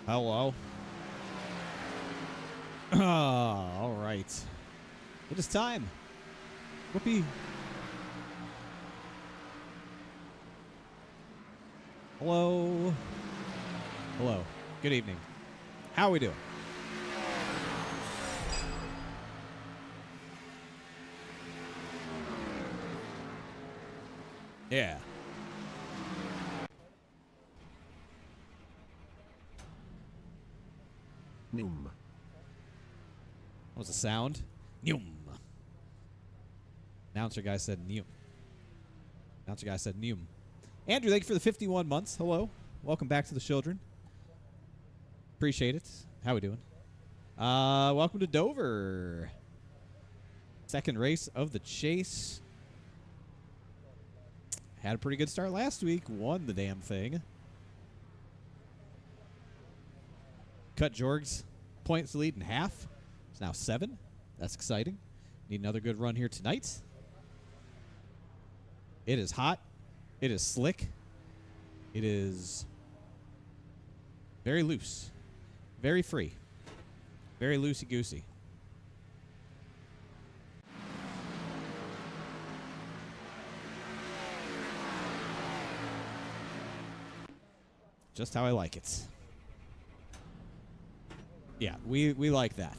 Hello. All right. It is time. Whoopee. Hello. Hello. Good evening. How are we doing? Yeah. Noom. What was the sound? Noom. Announcer guy said noom. Announcer guy said noom. Andrew, thank you for the 51 months. Hello. Welcome back to the children. Appreciate it. How we doing? Welcome to Dover. Second race of the chase. Had a pretty good start last week. Won the damn thing. Cut Jorg's points lead in half. It's now 7. That's exciting. Need another good run here tonight. It is hot. It is slick. It is very loose. Very free. Very loosey-goosey. Just how I like it. Yeah, we like that.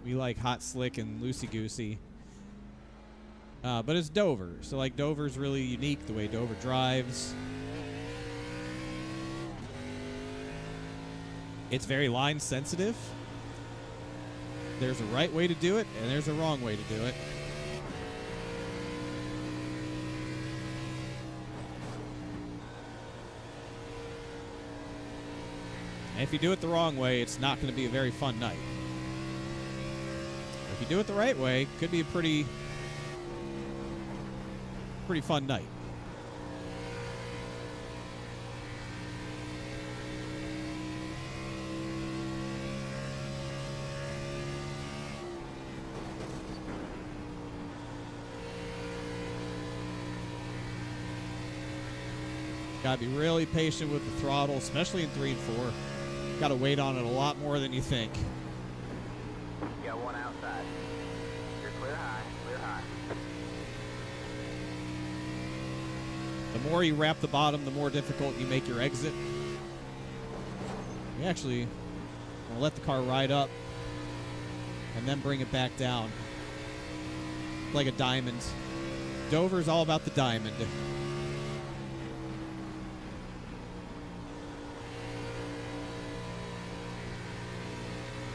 We like hot, slick, and loosey-goosey. But it's Dover. So, like, Dover's really unique, the way Dover drives. It's very line sensitive. There's a right way to do it, and there's a wrong way to do it. And if you do it the wrong way, it's not going to be a very fun night. If you do it the right way, it could be a pretty fun night. Got to be really patient with the throttle, especially in 3 and 4. Got to wait on it a lot more than you think. Got one outside. You're clear high, clear high. The more you wrap the bottom, the more difficult you make your exit. You actually want to let the car ride up and then bring it back down. Like a diamond. Dover's all about the diamond.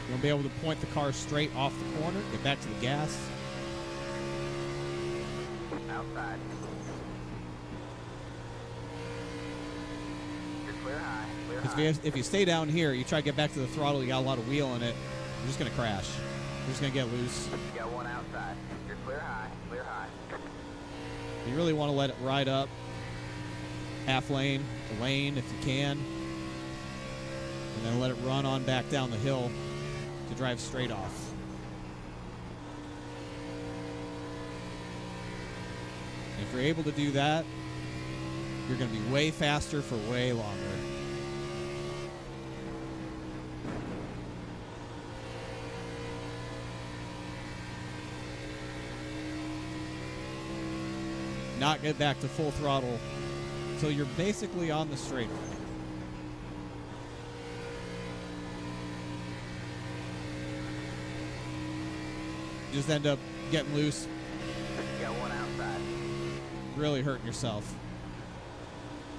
You want to be able to point the car straight off the corner, get back to the gas. Outside. You're clear high, clear high. Because if you stay down here, you try to get back to the throttle, you got a lot of wheel in it, you're just going to crash. You're just going to get loose. You got one outside. You're clear high, clear high. You really want to let it ride up. Half lane, the lane if you can. And then let it run on back down the hill to drive straight off. And if you're able to do that, you're going to be way faster for way longer. Not get back to full throttle until you're basically on the straightaway. Just end up getting loose. You got one outside. Really hurting yourself.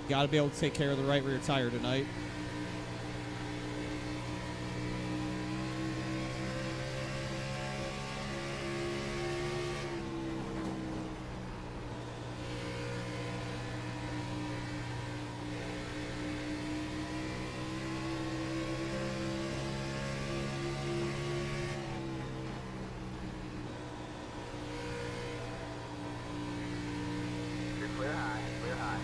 Got to be able to take care of the right rear tire tonight. Clear high, clear high.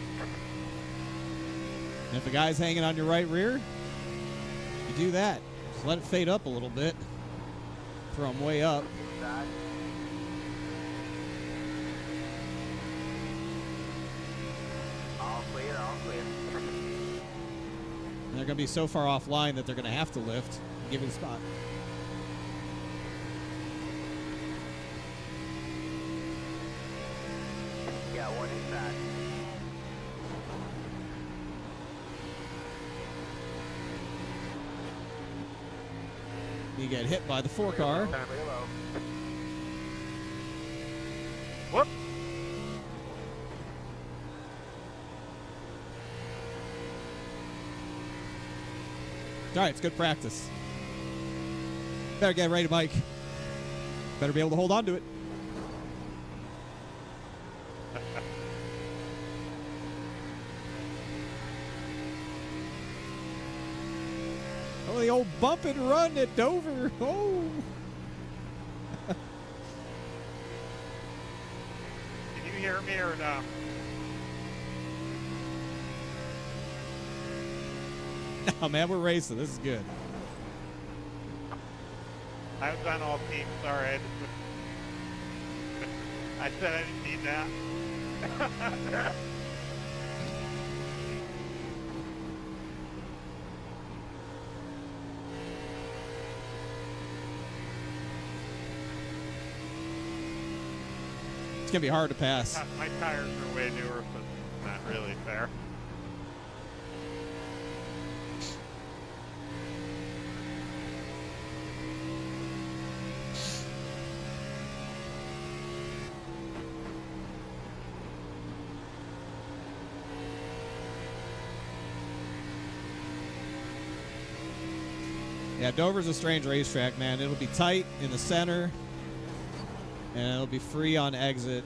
And if the guy's hanging on your right rear, you do that. Just let it fade up a little bit. Throw him way up. Inside. All clear, all clear. And they're going to be so far offline that they're going to have to lift and give you the spot. Yeah, one inside. You get hit by the 4-car. Clear low. Whoop. All right, it's good practice. Better get ready, Mike. Better be able to hold on to it. Oh, the old bump and run at Dover. Oh. Can you hear me or no? No, man, we're racing. This is good. I was on all teams. Sorry. I said I didn't need that. It's going to be hard to pass. My tires are way newer, so it's not really fair. Yeah, Dover's a strange racetrack, man. It'll be tight in the center, and it'll be free on exit.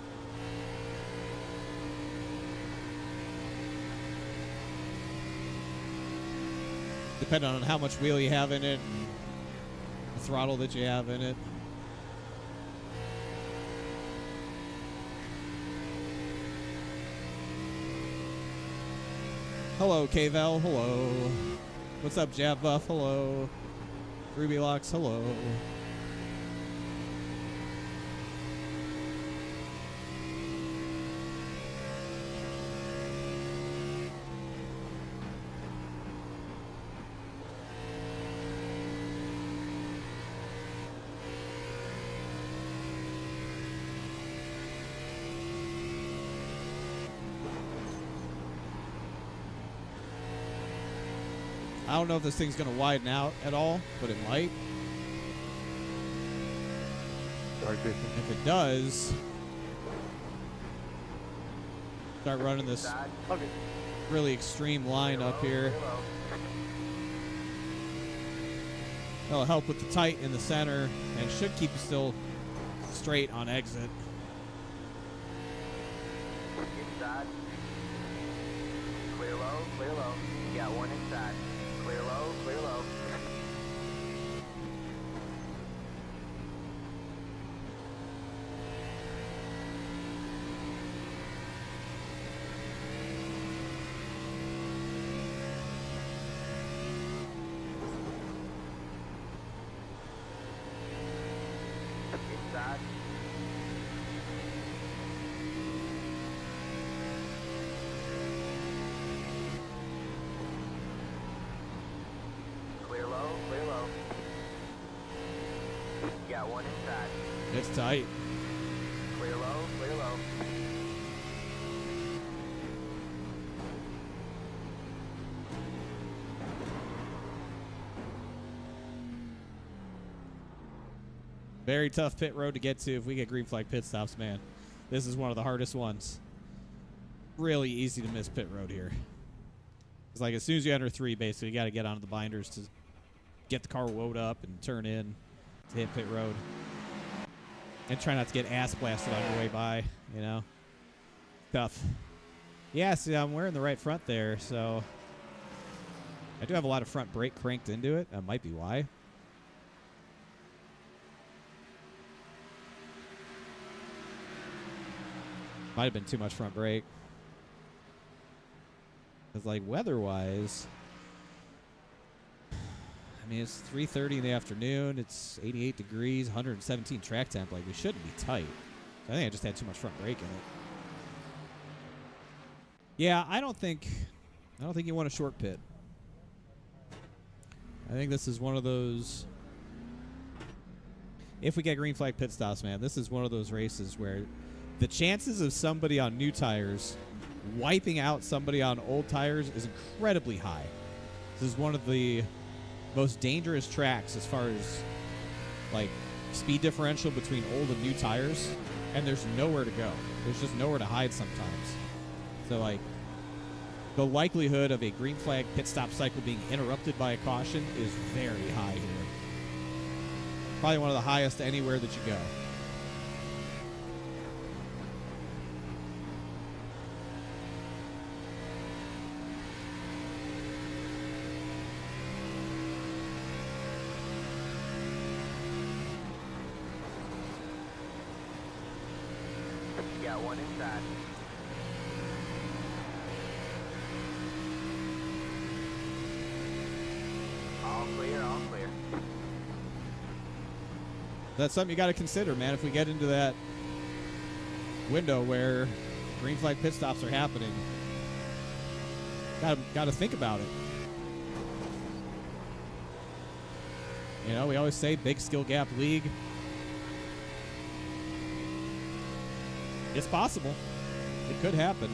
Depending on how much wheel you have in it and the throttle that you have in it. Hello, Kvel. Hello. What's up, Jab Buff? Hello. Ruby Locks. Hello. I don't know if this thing's going to widen out at all, but it might. If it does, start running this really extreme line up here. That'll help with the tight in the center and should keep you still straight on exit. Inside. Clear low, clear low. You got one inside. Clear low, clear low. Inside. Clear low, clear low. You got one inside. It's tight. Clear low, clear low. Very tough pit road to get to if we get green flag pit stops, man. This is one of the hardest ones. Really easy to miss pit road here. It's like as soon as you enter 3, basically, you got to get onto the binders to get the car woed up and turn in to hit pit road. And try not to get ass blasted on your way by, you know. Tough. Yeah, see, I'm wearing the right front there, so I do have a lot of front brake cranked into it. That might be why. Might have been too much front brake. Because, like, weather-wise, I mean, it's 3:30 in the afternoon. It's 88 degrees, 117 track temp. Like, we shouldn't be tight. So I think I just had too much front brake in it. Yeah, I don't think you want a short pit. I think this is one of those. If we get green flag pit stops, man, this is one of those races where the chances of somebody on new tires wiping out somebody on old tires is incredibly high. This is one of the most dangerous tracks as far as like speed differential between old and new tires, and there's nowhere to go. There's just nowhere to hide sometimes. So like the likelihood of a green flag pit stop cycle being interrupted by a caution is very high here. Probably one of the highest anywhere that you go. You got one inside. All clear, all clear. That's something you got to consider, man. If we get into that window where green flag pit stops are happening, got to think about it. You know, we always say big skill gap league. It's possible. It could happen.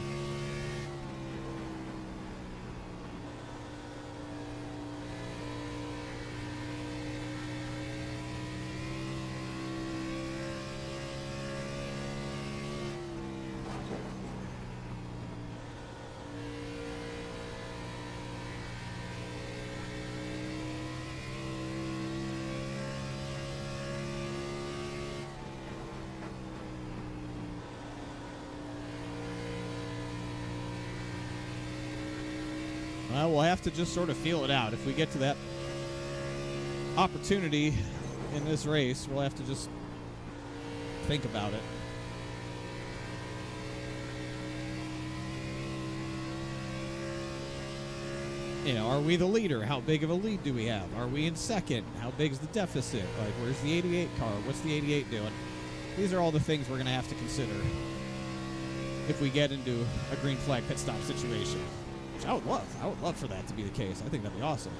Well, we'll have to just sort of feel it out. If we get to that opportunity in this race, we'll have to just think about it. You know, are we the leader? How big of a lead do we have? Are we in second? How big is the deficit? Like, where's the 88 car? What's the 88 doing? These are all the things we're going to have to consider if we get into a green flag pit stop situation. Which I would love. I would love for that to be the case. I think that'd be awesome.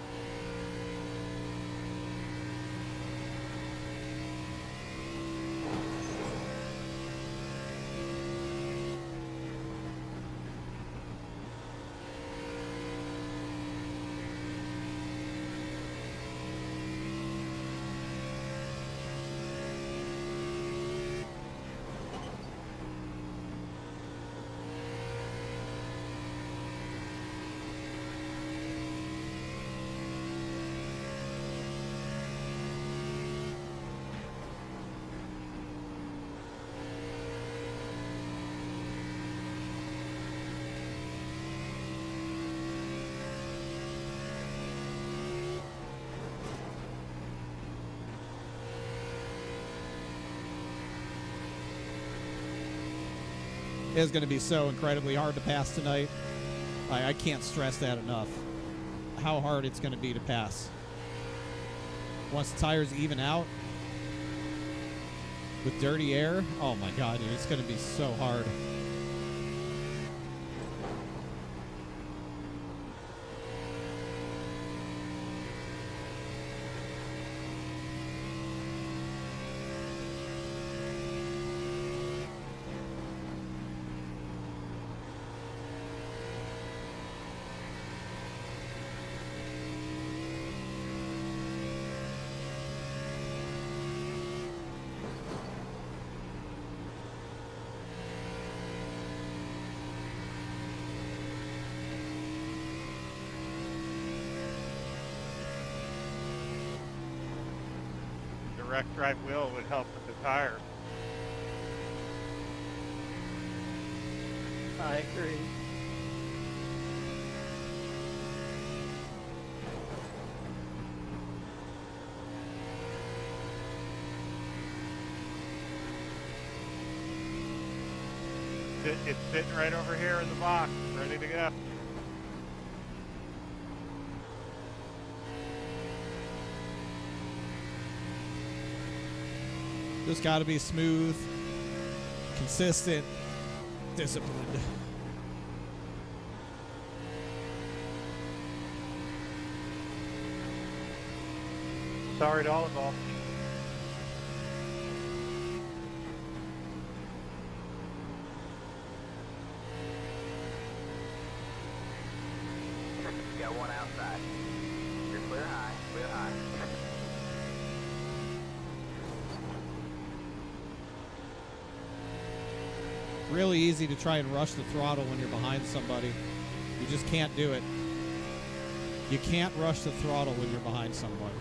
It is going to be so incredibly hard to pass tonight. I can't stress that enough. How hard it's going to be to pass. Once the tires even out with dirty air, oh my God, dude, it's going to be so hard. Direct drive wheel would help with the tire. I agree. It's sitting right over here in the box, ready to go. Just got to be smooth, consistent, disciplined. Sorry to all involved. You got one outside. You're clear high, clear high. Really easy to try and rush the throttle when you're behind somebody. You just can't do it. You can't rush the throttle when you're behind somebody.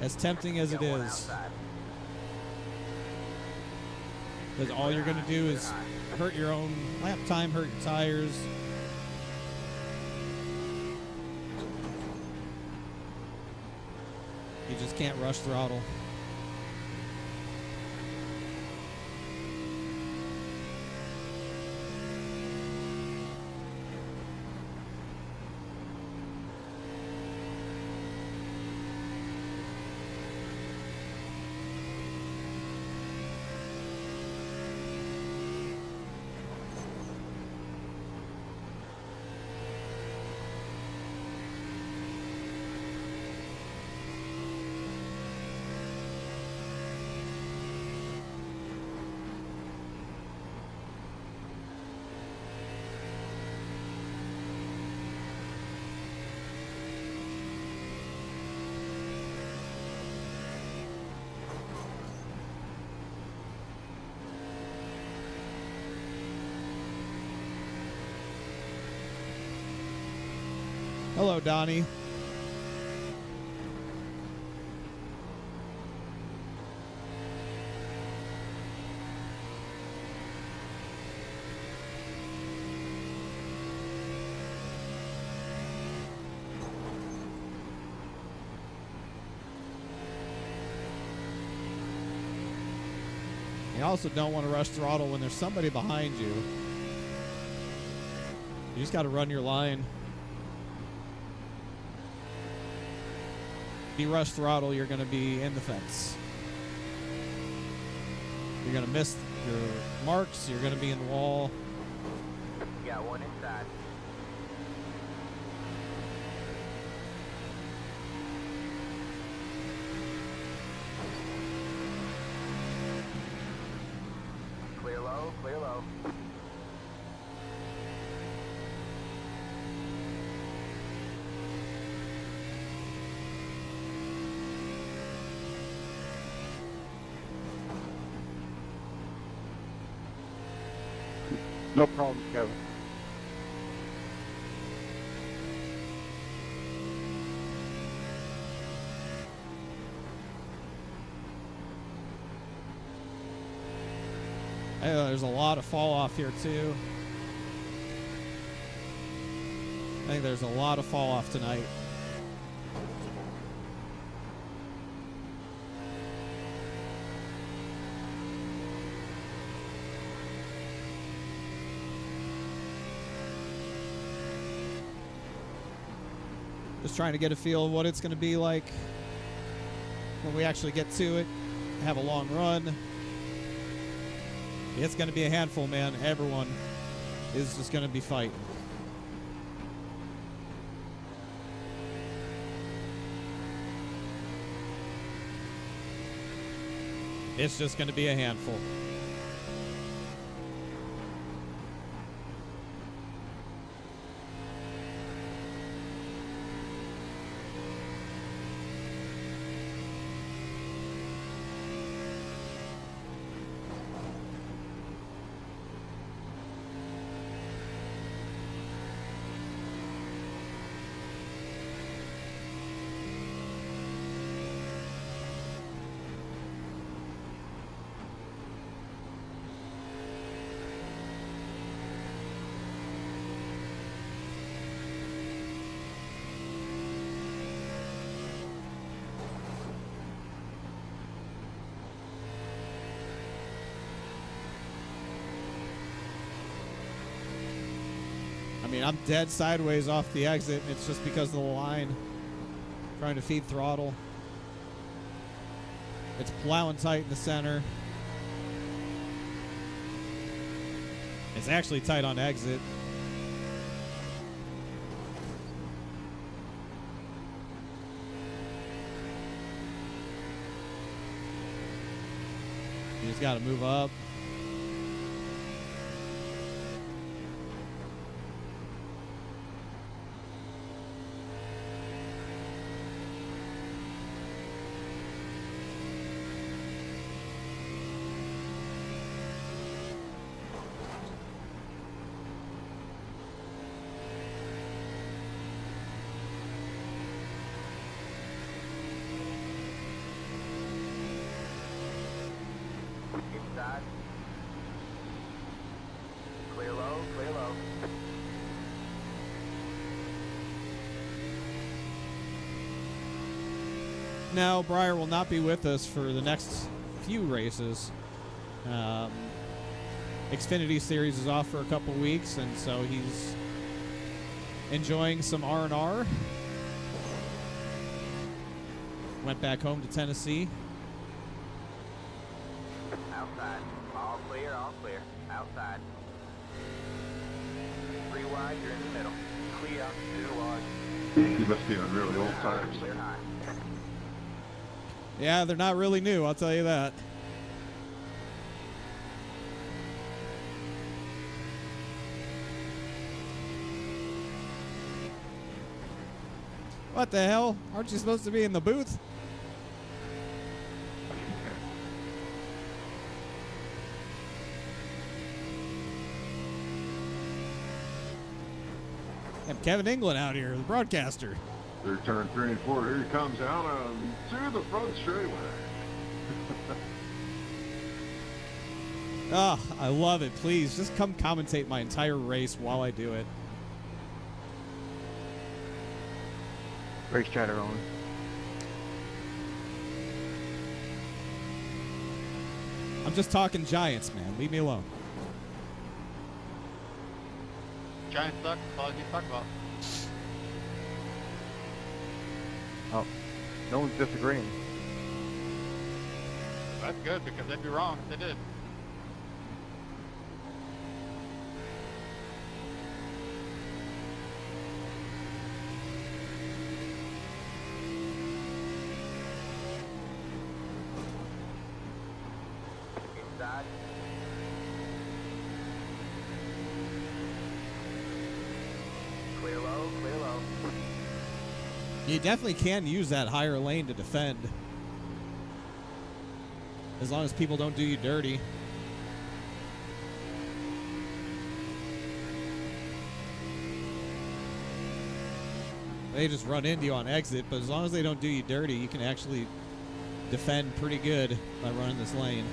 As tempting as it is. Because all you're going to do is hurt your own lap time, hurt your tires. You just can't rush throttle. Hello, Donnie. You also don't want to rush throttle when there's somebody behind you. You just got to run your line. If you rush throttle, you're going to be in the fence. You're going to miss your marks. You're going to be in the wall. You got one inside. Clear low, clear low. No problem, Kevin. There's a lot of fall off here too. I think there's a lot of fall off tonight. Just trying to get a feel of what it's going to be like when we actually get to it, have a long run. It's going to be a handful, man. Everyone is just going to be fighting. It's just going to be a handful. I mean, I'm dead sideways off the exit. It's just because of the line. Trying to feed throttle. It's plowing tight in the center. It's actually tight on exit. He's got to move up. Inside. Clear low, clear low. Now, Breyer will not be with us for the next few races. Xfinity Series is off for a couple weeks, and so he's enjoying some R&R. Went back home to Tennessee. Outside. All clear, all clear. Outside. 3 wide, you're in the middle. Clear, 2 wide. You must be on really old tires. Clear high. Yeah, they're not really new, I'll tell you that. What the hell? Aren't you supposed to be in the booth? Have Kevin England out here, the broadcaster. They're turn 3 and 4. Here he comes out to the front straightaway. Ah, I love it. Please, just come commentate my entire race while I do it. Race chatter on. I'm just talking Giants, man. Leave me alone. Giants suck. That's all I need to talk about. Oh, no one's disagreeing. That's good because they'd be wrong if they did. Inside. Clear low, clear low. You definitely can use that higher lane to defend. As long as people don't do you dirty. They just run into you on exit, but as long as they don't do you dirty, you can actually defend pretty good by running this lane.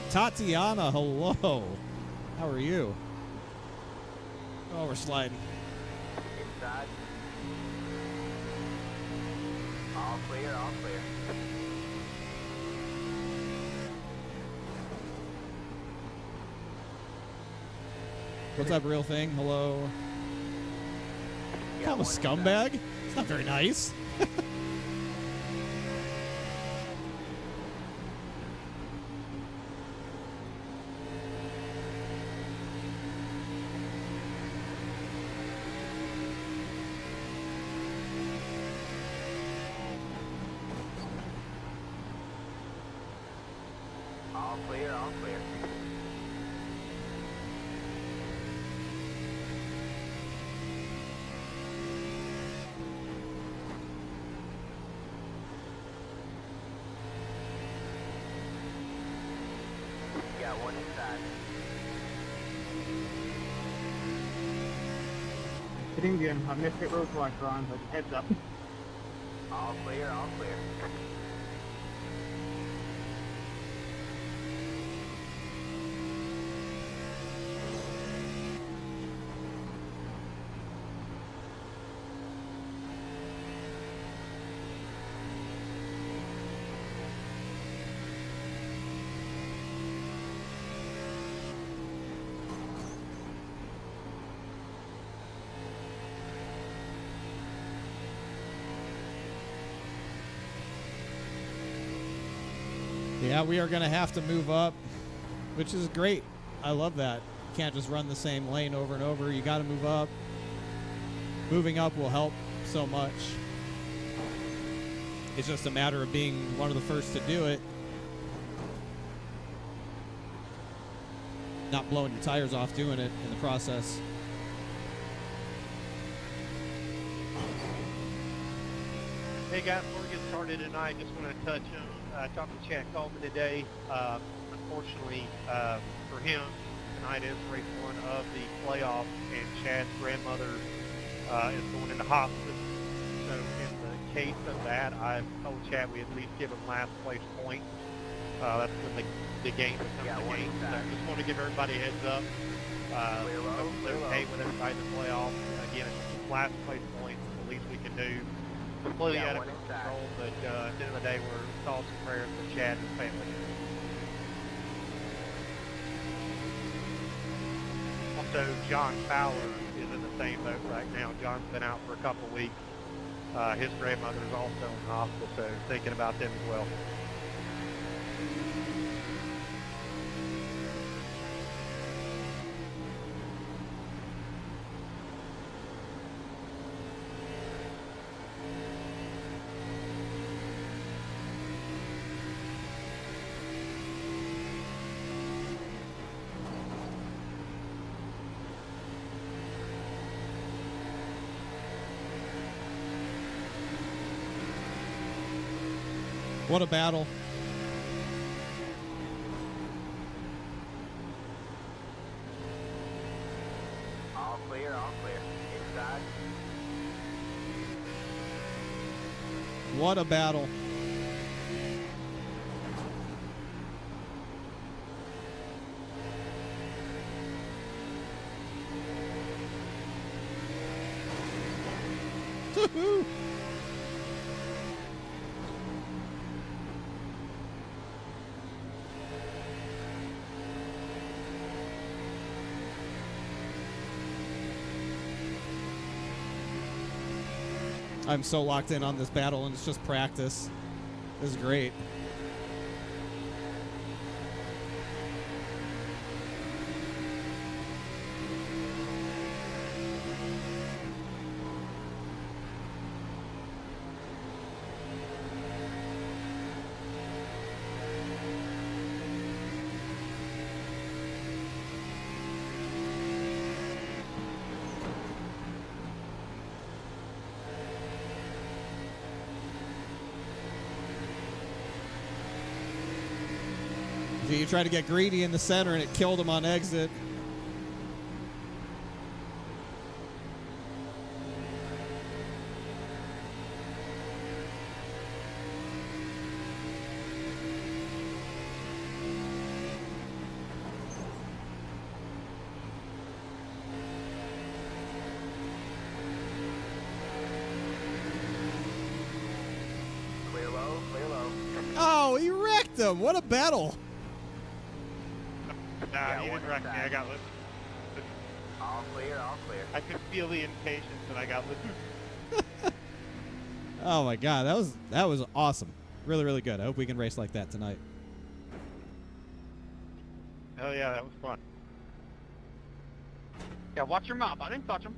Tatiana, hello. How are you? Oh, we're sliding. Inside. All clear, all clear. What's up, real thing? Hello. Call him a scumbag? It's not very nice. All clear, all clear. Got one inside. Hitting again. I missed it road twice, Ron, but heads up. All clear, all clear. Yeah, we are going to have to move up, which is great. I love that. You can't just run the same lane over and over. You got to move up. Moving up will help so much. It's just a matter of being one of the first to do it. Not blowing your tires off doing it in the process. Hey guys, before we get started tonight, just want to touch on, I talked to Chad Coleman today. Unfortunately, for him, tonight is race one of the playoff, and Chad's grandmother is going into hospice. So in the case of that, I've told Chad we at least give him last place point. That's when the game becomes the game. So I just want to give everybody a heads up. It's okay with everybody in the playoff. Again, it's last place points, the least we can do. Completely out of control, but at the end of the day, we're thoughts and prayers for Chad and his family. Also, John Fowler is in the same boat right now. John's been out for a couple weeks. His grandmother is also in the hospital, so thinking about them as well. What a battle. All clear, all clear. Inside. What a battle. Woohoo! I'm so locked in on this battle, and it's just practice. This is great. You tried to get greedy in the center, and it killed him on exit. Clear low, clear low. Oh, he wrecked him. What a battle. Nah, he didn't wreck me. I got loose. All clear, all clear. I could feel the impatience, and I got loose. Oh my God, that was awesome. Really, really good. I hope we can race like that tonight. Oh yeah, that was fun. Yeah, watch your mouth. I didn't touch him.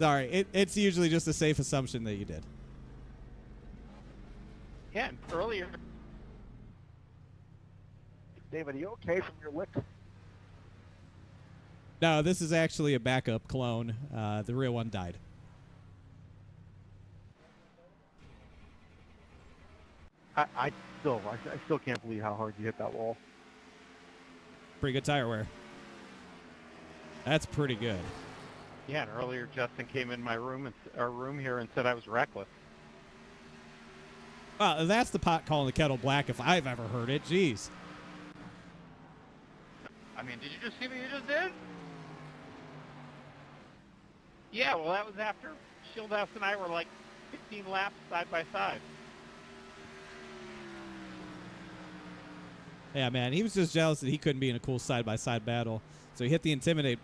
Sorry, it's usually just a safe assumption that you did. Yeah, and earlier. David, are you okay from your lick? No, this is actually a backup clone. The real one died. I still can't believe how hard you hit that wall. Pretty good tire wear. That's pretty good. Yeah, and earlier Justin came in my room, our room here, and said I was reckless. Well, that's the pot calling the kettle black if I've ever heard it. Jeez. I mean, did you just see what you just did? Yeah, well, that was after Shieldhouse and I were like 15 laps side by side. Yeah, man, he was just jealous that he couldn't be in a cool side-by-side battle. So he hit the Intimidate.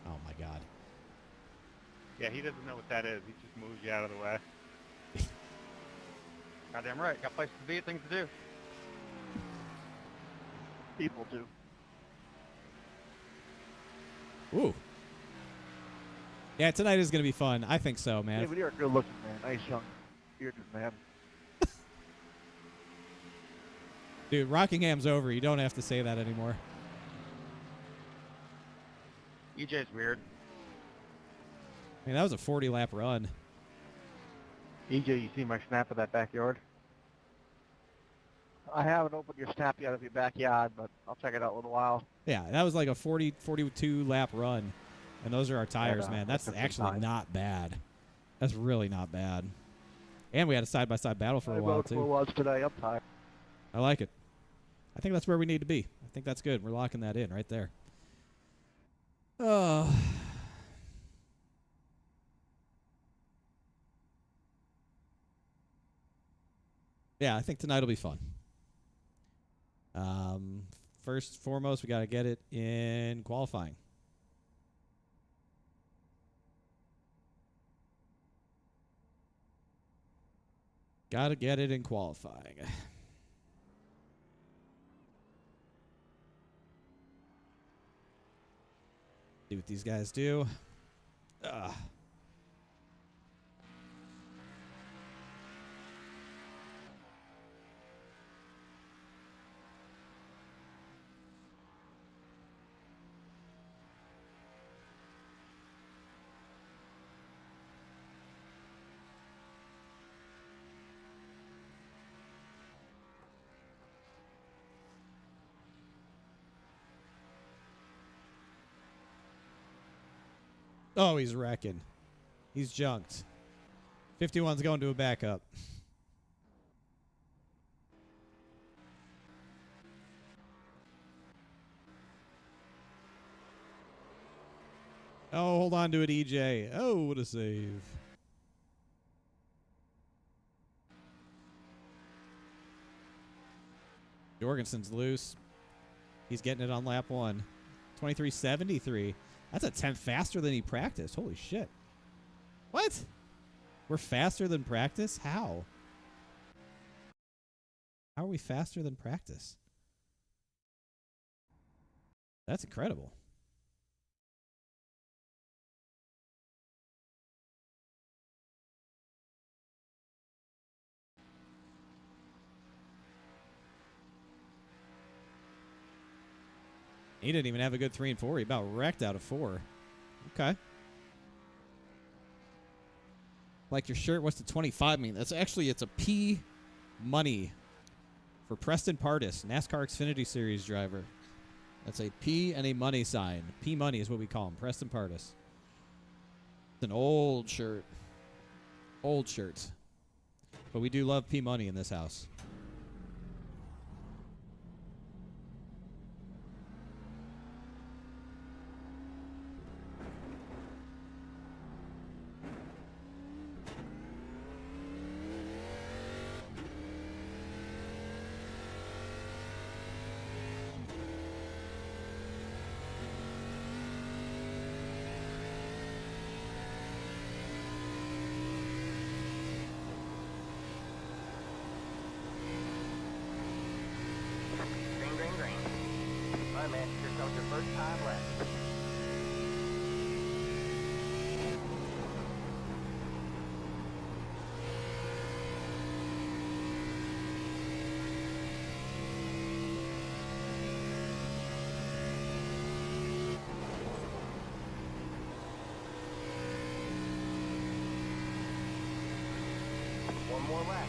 Oh, my God. Yeah, he doesn't know what that is. He just moves you out of the way. Goddamn right. Got places to be, things to do. people do. Ooh. Yeah, tonight is going to be fun. I think so, man. Yeah, but you're a good looking man. Nice young bearded man. Dude, Rockingham's over. You don't have to say that anymore. EJ's weird. I mean, that was a 40-lap run. EJ, you see my snap of that backyard? I haven't opened your snap yet of your backyard, but I'll check it out in a little while. Yeah, that was like a 42-lap run. And those are our tires, man. That's took some actually time. not bad. That's really not bad. And we had a side-by-side battle for I a while, rode too. 4 watts today. I'm tired. I like it. I think that's where we need to be. I think that's good. We're locking that in right there. Oh. Yeah, I think tonight will be fun. First and foremost, we got to get it in qualifying. Got to get it in qualifying. See what these guys do. Ugh. Oh, he's wrecking. He's junked. 51's going to a backup. Oh, hold on to it, EJ. Oh, what a save. Jorgensen's loose. He's getting it on lap 1. 23.73. That's a tenth faster than he practiced. Holy shit. What? We're faster than practice? How? How are we faster than practice? That's incredible. He didn't even have a good 3 and 4. He about wrecked out of 4. Okay. Like your shirt, what's the 25 mean? That's actually, it's a P money for Preston Pardis, NASCAR Xfinity Series driver. That's a P and a money sign. P money is what we call him, Preston Pardis. It's an old shirt. Old shirt. But we do love P money in this house. Green, green, green. All right, man. Here comes your first time left. One more lap.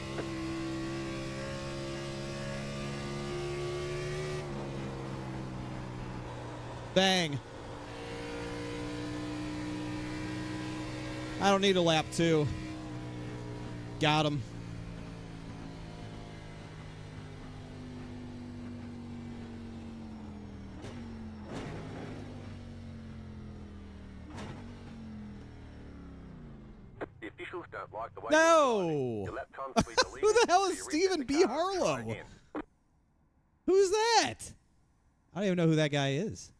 Bang. I don't need a lap 2. Got him. The officials don't like the way No. your lap time's to be deleted, Who the hell is so you reset Stephen the B. car and try Harlow? again. Who's that? I don't even know who that guy is.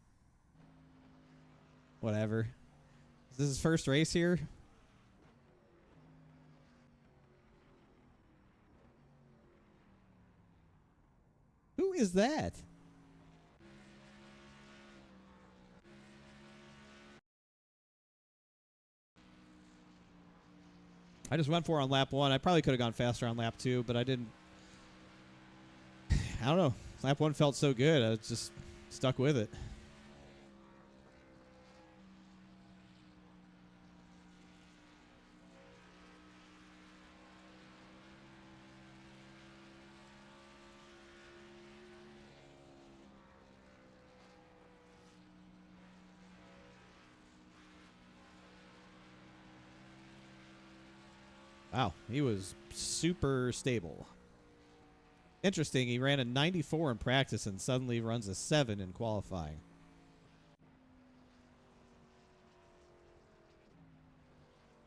Whatever. Is this his first race here? Who is that? I just went for it on lap 1. I probably could have gone faster on lap 2, but I didn't. I don't know. Lap 1 felt so good. I just stuck with it. Wow, he was super stable. Interesting, he ran a 94 in practice and suddenly runs a 7 in qualifying.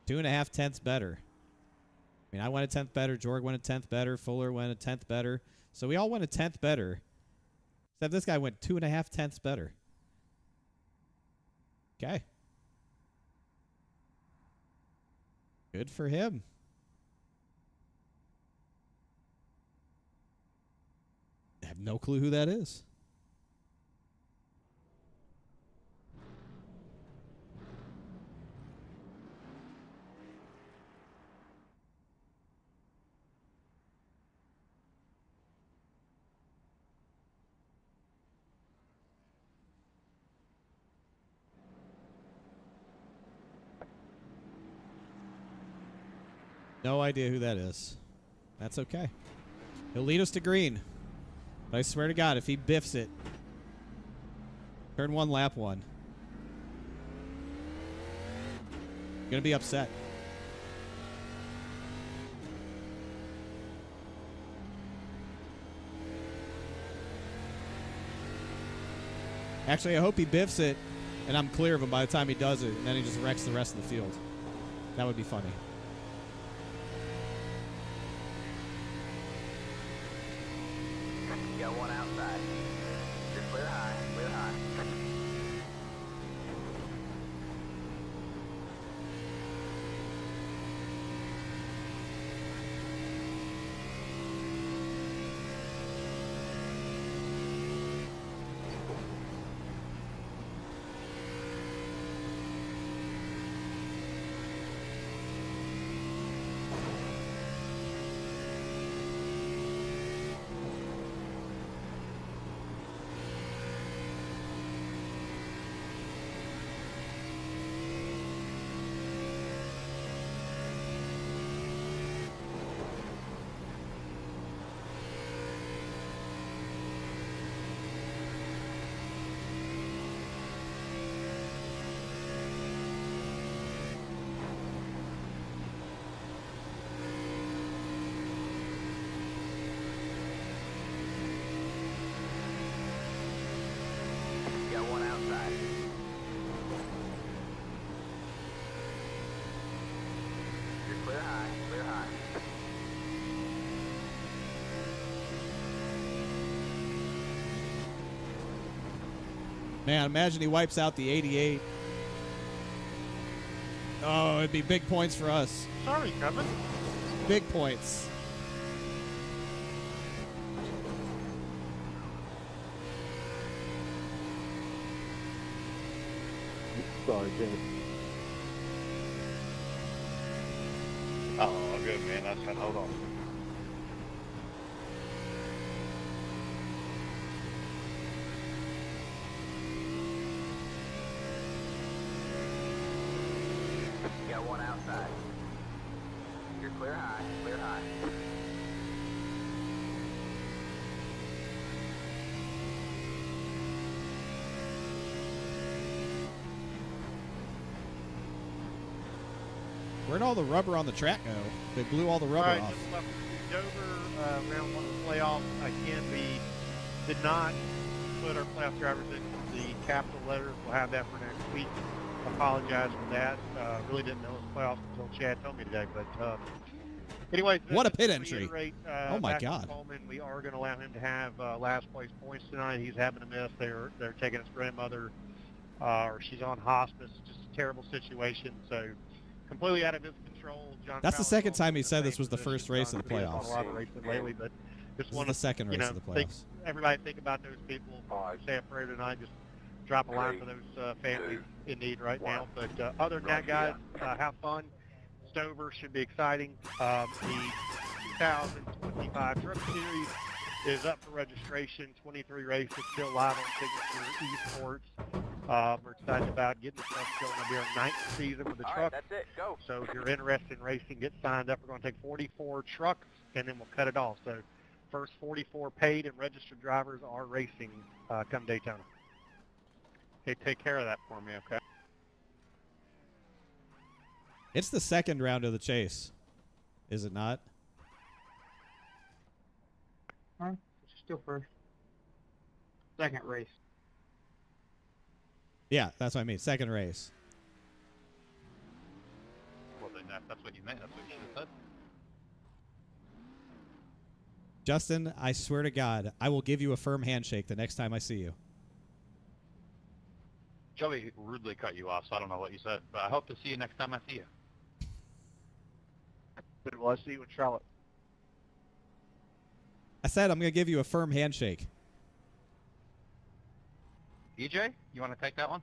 Two and a half tenths better. I mean, I went a tenth better, Jorg went a tenth better, Fuller went a tenth better. So we all went a tenth better. Except this guy went 2.5 tenths better. Okay. Good for him. I have no clue who that is. No idea who that is. That's okay. He'll lead us to green. But I swear to God, if he biffs it, turn 1, lap 1. I'm going to be upset. Actually, I hope he biffs it and I'm clear of him by the time he does it, and then he just wrecks the rest of the field. That would be funny. You got one outside. You're clear high, clear high. You got one outside. You're clear high, clear high. Man, imagine he wipes out the 88. Oh, it'd be big points for us. Sorry, Kevin. Big points. Sorry, Jay. Oh, good, man. That's fine. Hold on. You got one outside. You're clear high, clear high. Where'd all the rubber on the track go? They blew all the rubber All right, off. just left Dover, round 1 of the playoff. Again, we did not put our playoff drivers in the capital letters. We'll have that for next week. Apologize for that. Really didn't know it was playoffs until Chad told me today. But anyway, What a just pit to entry. reiterate, Oh, my back to God. Coleman, we are going to allow him to have last place points tonight. He's having a miss. They're taking his grandmother, or she's on hospice. Just a terrible situation. So completely out of his control. John That's the Fowler's second also time he in the said same this was the position. first race of the John's been on playoffs. a lot of races lately, but just This is want the second race to, of the think, playoffs. everybody think about those people. Say a prayer tonight. Just drop a line for those families in need right now. But other than that, guys, have fun. over. Should be exciting. The 2025 Truck Series is up for registration. 23 races still live on Signature Esports. We're excited about getting the trucks going. It'll be our 9th season with the All truck. right, that's it. Go. So if you're interested in racing, get signed up. We're going to take 44 trucks, and then we'll cut it off. So first 44 paid and registered drivers are racing come Daytona. Hey, take care of that for me, okay? It's the second round of the chase, is it not? Huh? It's still first. Second race. Yeah, that's what I mean. Second race. Well, then that's what you meant. That's what you should have said. Justin, I swear to God, I will give you a firm handshake the next time I see you. Joey rudely cut you off, so I don't know what you said, but I hope to see you next time I see you. But will I see you in Charlotte? I said I'm going to give you a firm handshake. EJ, you want to take that one?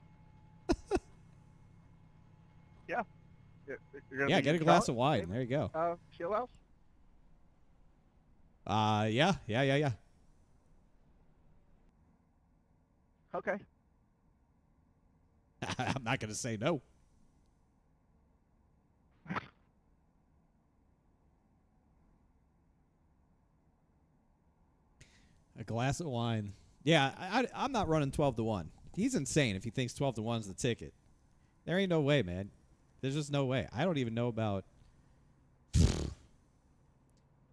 Yeah. You're gonna Yeah, be get a in glass Charlotte, of wine. maybe? There you go. Chill House? Yeah. Okay. I'm not going to say no. A glass of wine. Yeah, I'm not running 12-1. He's insane if he thinks 12-1 is the ticket. There ain't no way, man. There's just no way. I don't even know about...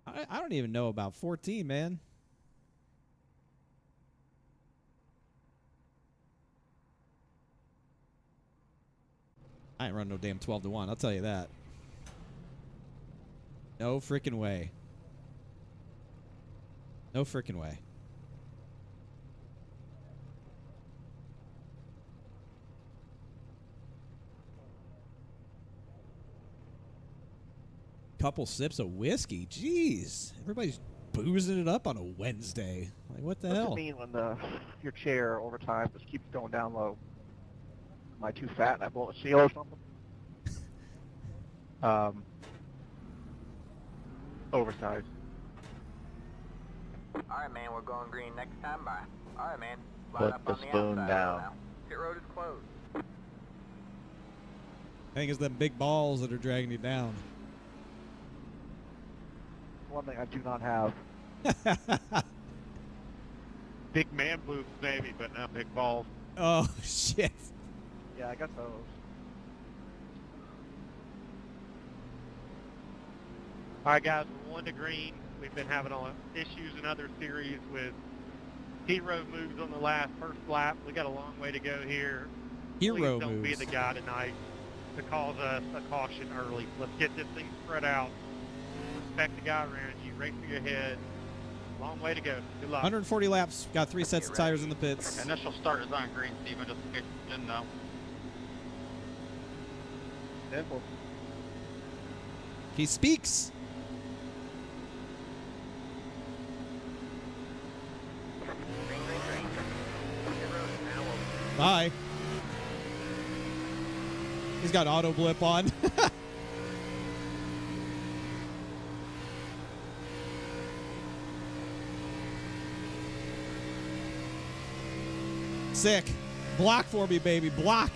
I don't even know about 14, man. I ain't running no damn 12-1. I'll tell you that. No freaking way. No freaking way. Couple sips of whiskey. Jeez. Everybody's boozing it up on a Wednesday. Like, what the What's hell? it mean when your chair over time just keeps going down low? Am I too fat and I blow a seal or something? Oversized. All right, man. We're going green next time. Bye. All right, man. Line Put up the on the spoon outside down. now. Pit road is closed. I think it's them big balls that are dragging you down. One thing I do not have. Big man boobs, maybe, but not big balls. Oh, shit. Yeah, I got those. All right, guys, we're 1 to green. We've been having issues in other series with hero moves on the first lap. We got a long way to go here. Hero Please don't moves. be the guy tonight to cause us a caution early. Let's get this thing spread out. Respect the guy around you. Race for your head. Long way to go. Good luck. 140 laps. Got 3 sets of tires in the pits. Initial start is on green, Steven, just in case you didn't know. Simple. He speaks. Green, green, green. Pit road is now open. Bye. He's got auto blip on. Sick. Block for me, baby. Block.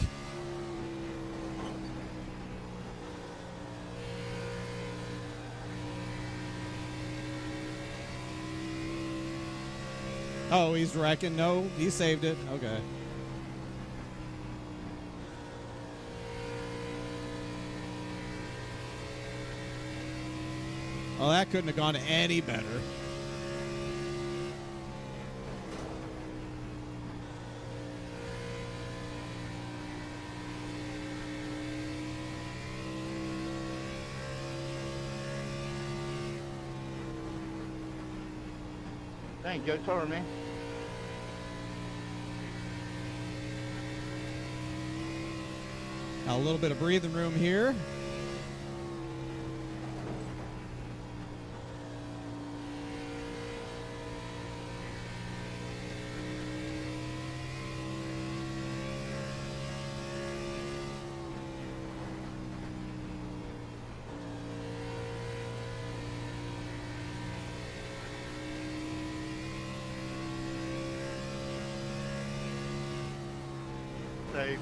Oh, he's wrecking. No, he saved it. Okay. Oh, that couldn't have gone any better. Dang, Joe Torre, man. Got a little bit of breathing room here. safe.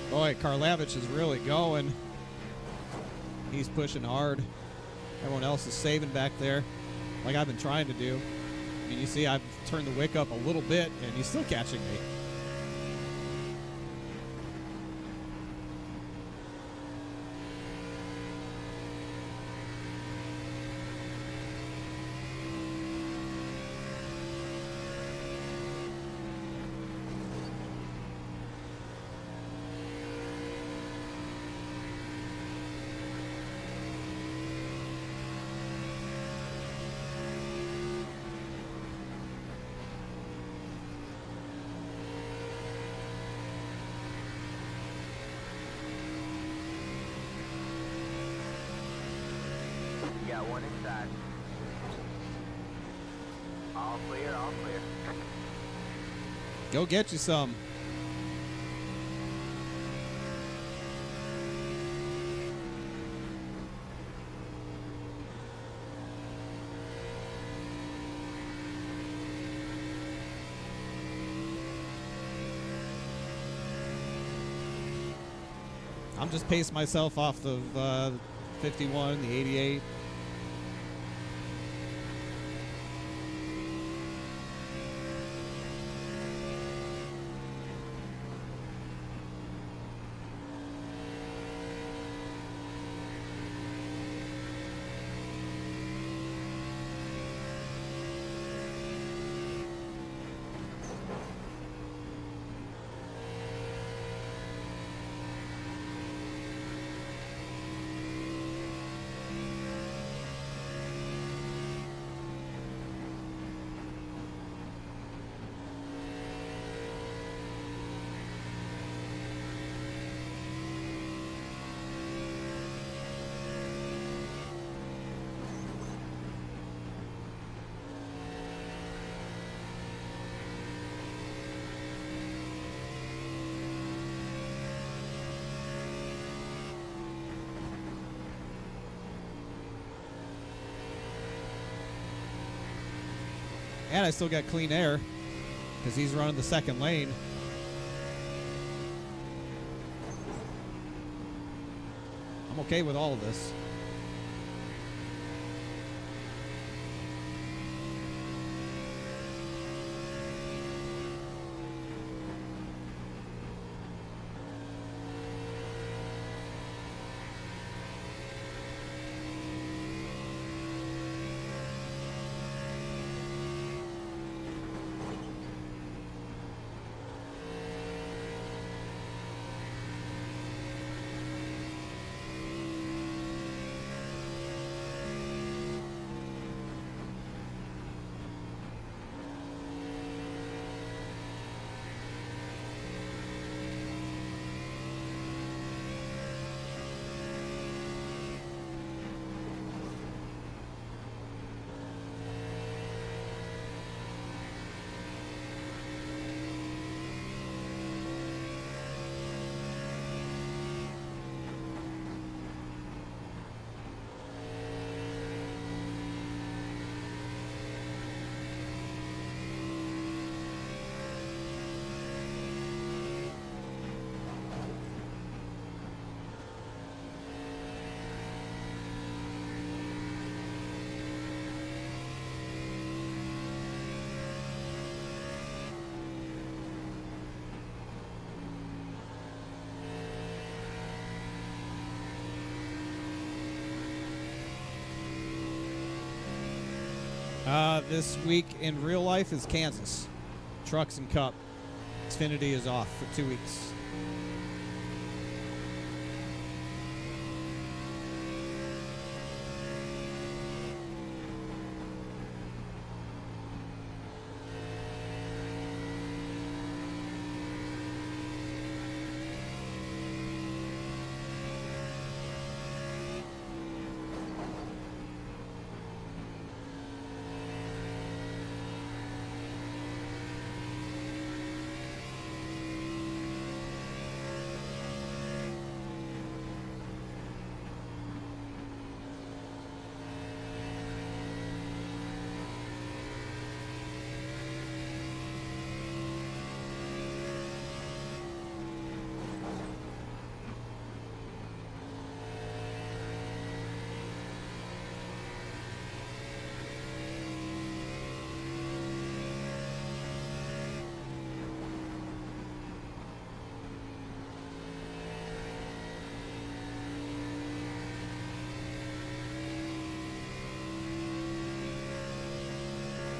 Boy, Karlavich is really going. He's pushing hard. Everyone else is saving back there, like I've been trying to do. I mean, you see I've turned the wick up a little bit, and he's still catching me. You got one inside. All clear, all clear. Go get you some. I'm just pacing myself off the 51, the 88. And I still got clean air because he's running the second lane. I'm okay with all of this. This week in real life is Kansas. Trucks and Cup. Xfinity is off for 2 weeks.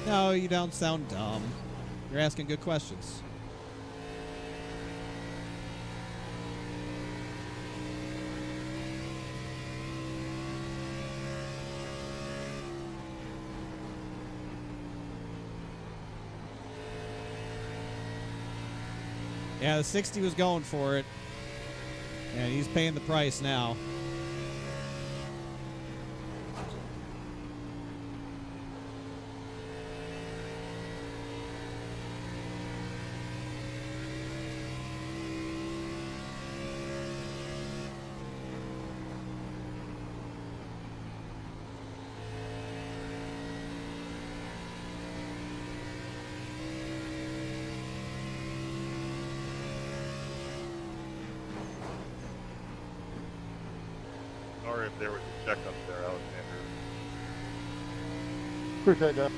No, you don't sound dumb. You're asking good questions. Yeah, the 60 was going for it. And he's paying the price now. Sorry if there was a check up there, Alexander. Appreciate that.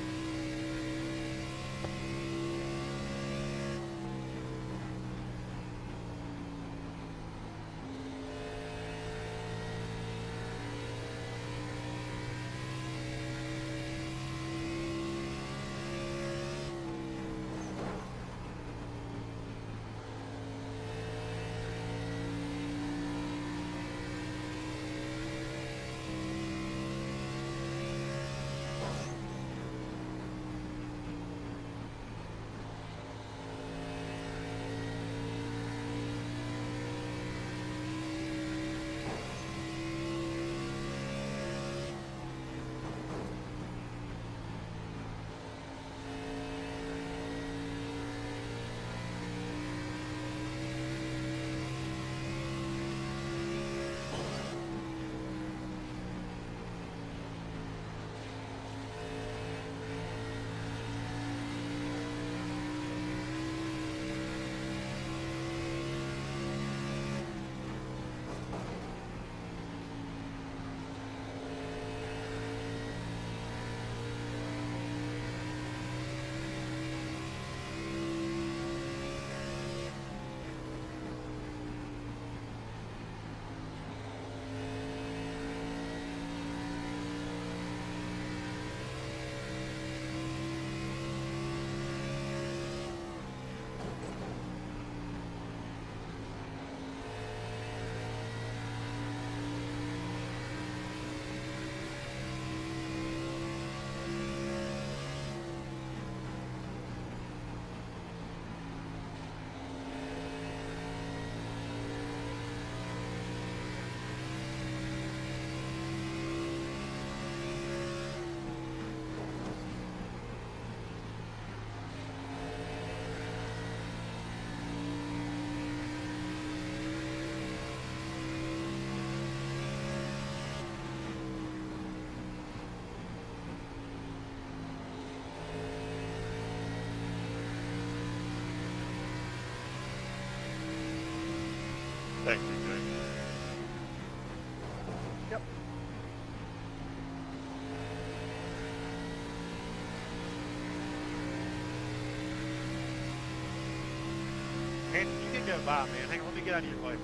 Thank you, Jake. Yep. And you can go by, man. Hang on, let me get out of your way.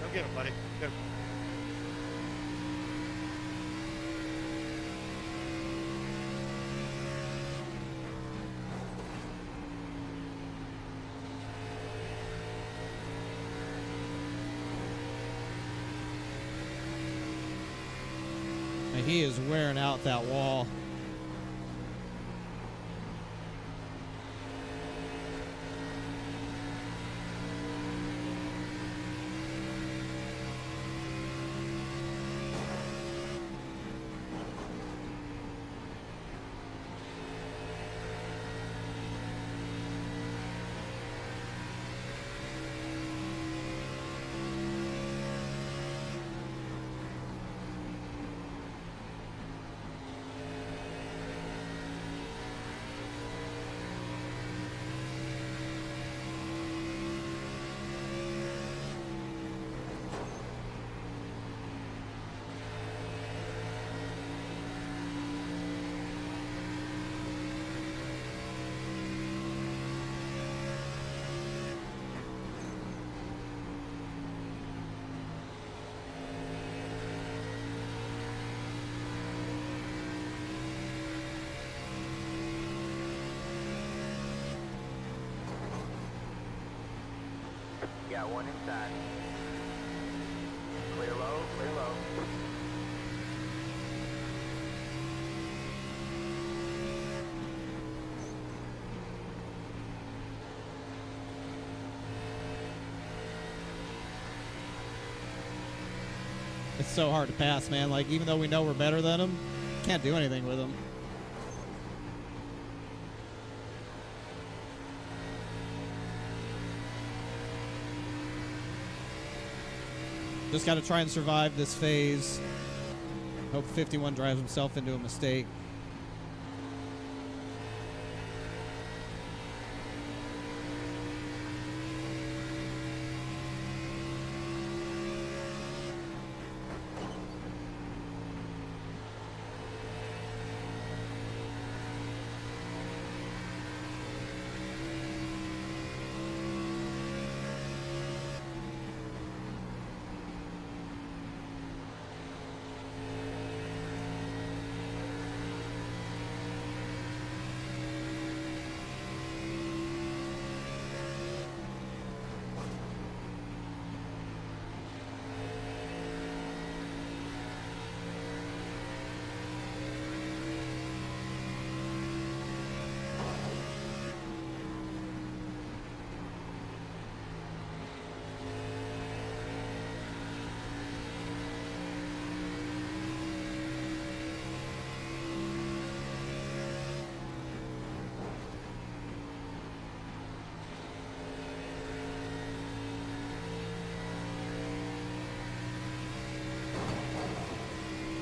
Go get him, buddy. Go. And he is wearing out that wall. Got one inside. Clear low, clear low. It's so hard to pass, man. Like, even though we know we're better than them, can't do anything with them. Just got to try and survive this phase. Hope 51 drives himself into a mistake.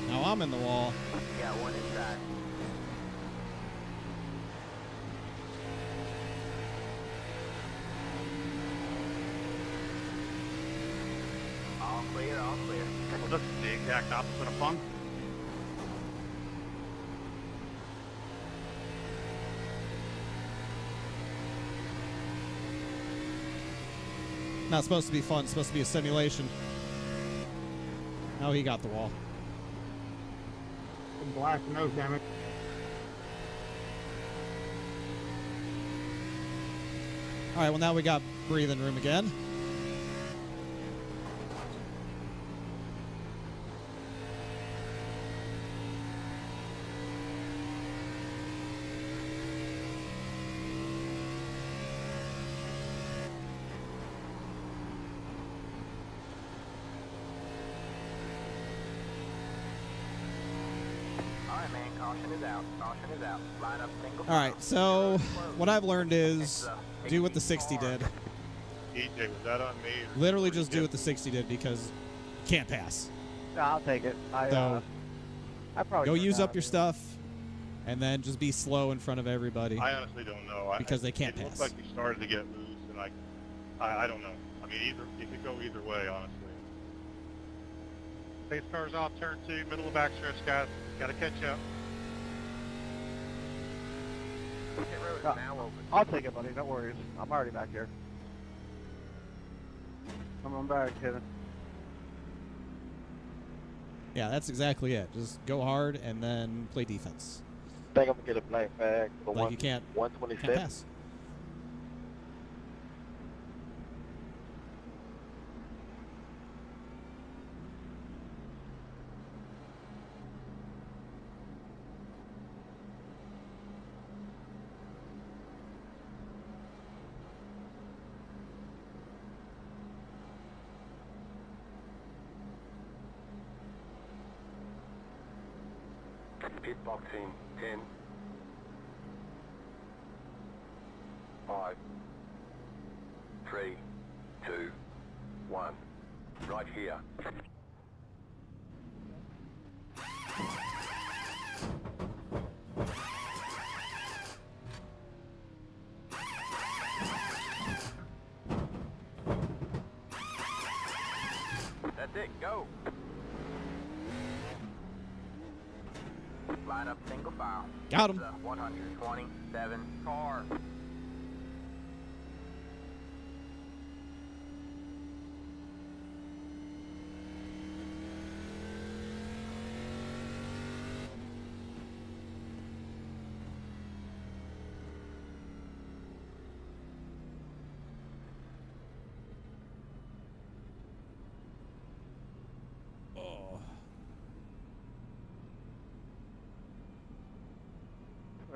Now I'm in the wall. Got one inside. All clear, all clear. Well, this is the exact opposite of fun. Not supposed to be fun. It's supposed to be a simulation. Oh, he got the wall. Blast nose damage. All right, well, now we got breathing room again. Alright, man, caution is out. Caution is out. Line up single. All right, so what I've learned is do what the 60 did. EJ, was that on me? or Literally were you just do what the 60 did because you can't pass. No, I'll take it. So I probably go turned use out. up your stuff and then just be slow in front of everybody. I honestly don't know. Because they can't it pass. looked like you started to get loose, and I don't know. I mean, it could go either way, honestly. Pace cars off turn 2, middle of backstretch, guys. Got to catch up. Pit road is now open. I'll take it, buddy. No worries. I'm already back here. Come on back, Kevin. Yeah, that's exactly it. Just go hard and then play defense. Think I'm gonna get a black bag for Like you can't 127. pass. Pit box in 10, 5, 3, 2, 1. Right here. That's it, go. Line up single file. Got him. 127 car.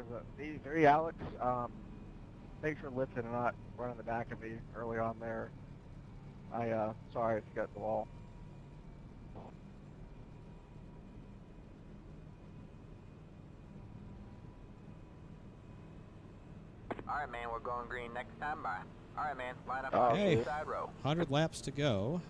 but be very Alex. Make sure Lipton and not running the back of me early on there. Sorry if you got the wall. All right, man, we're going green next time by. All right, man, line up Oh, on Hey. the inside row. 100 laps to go.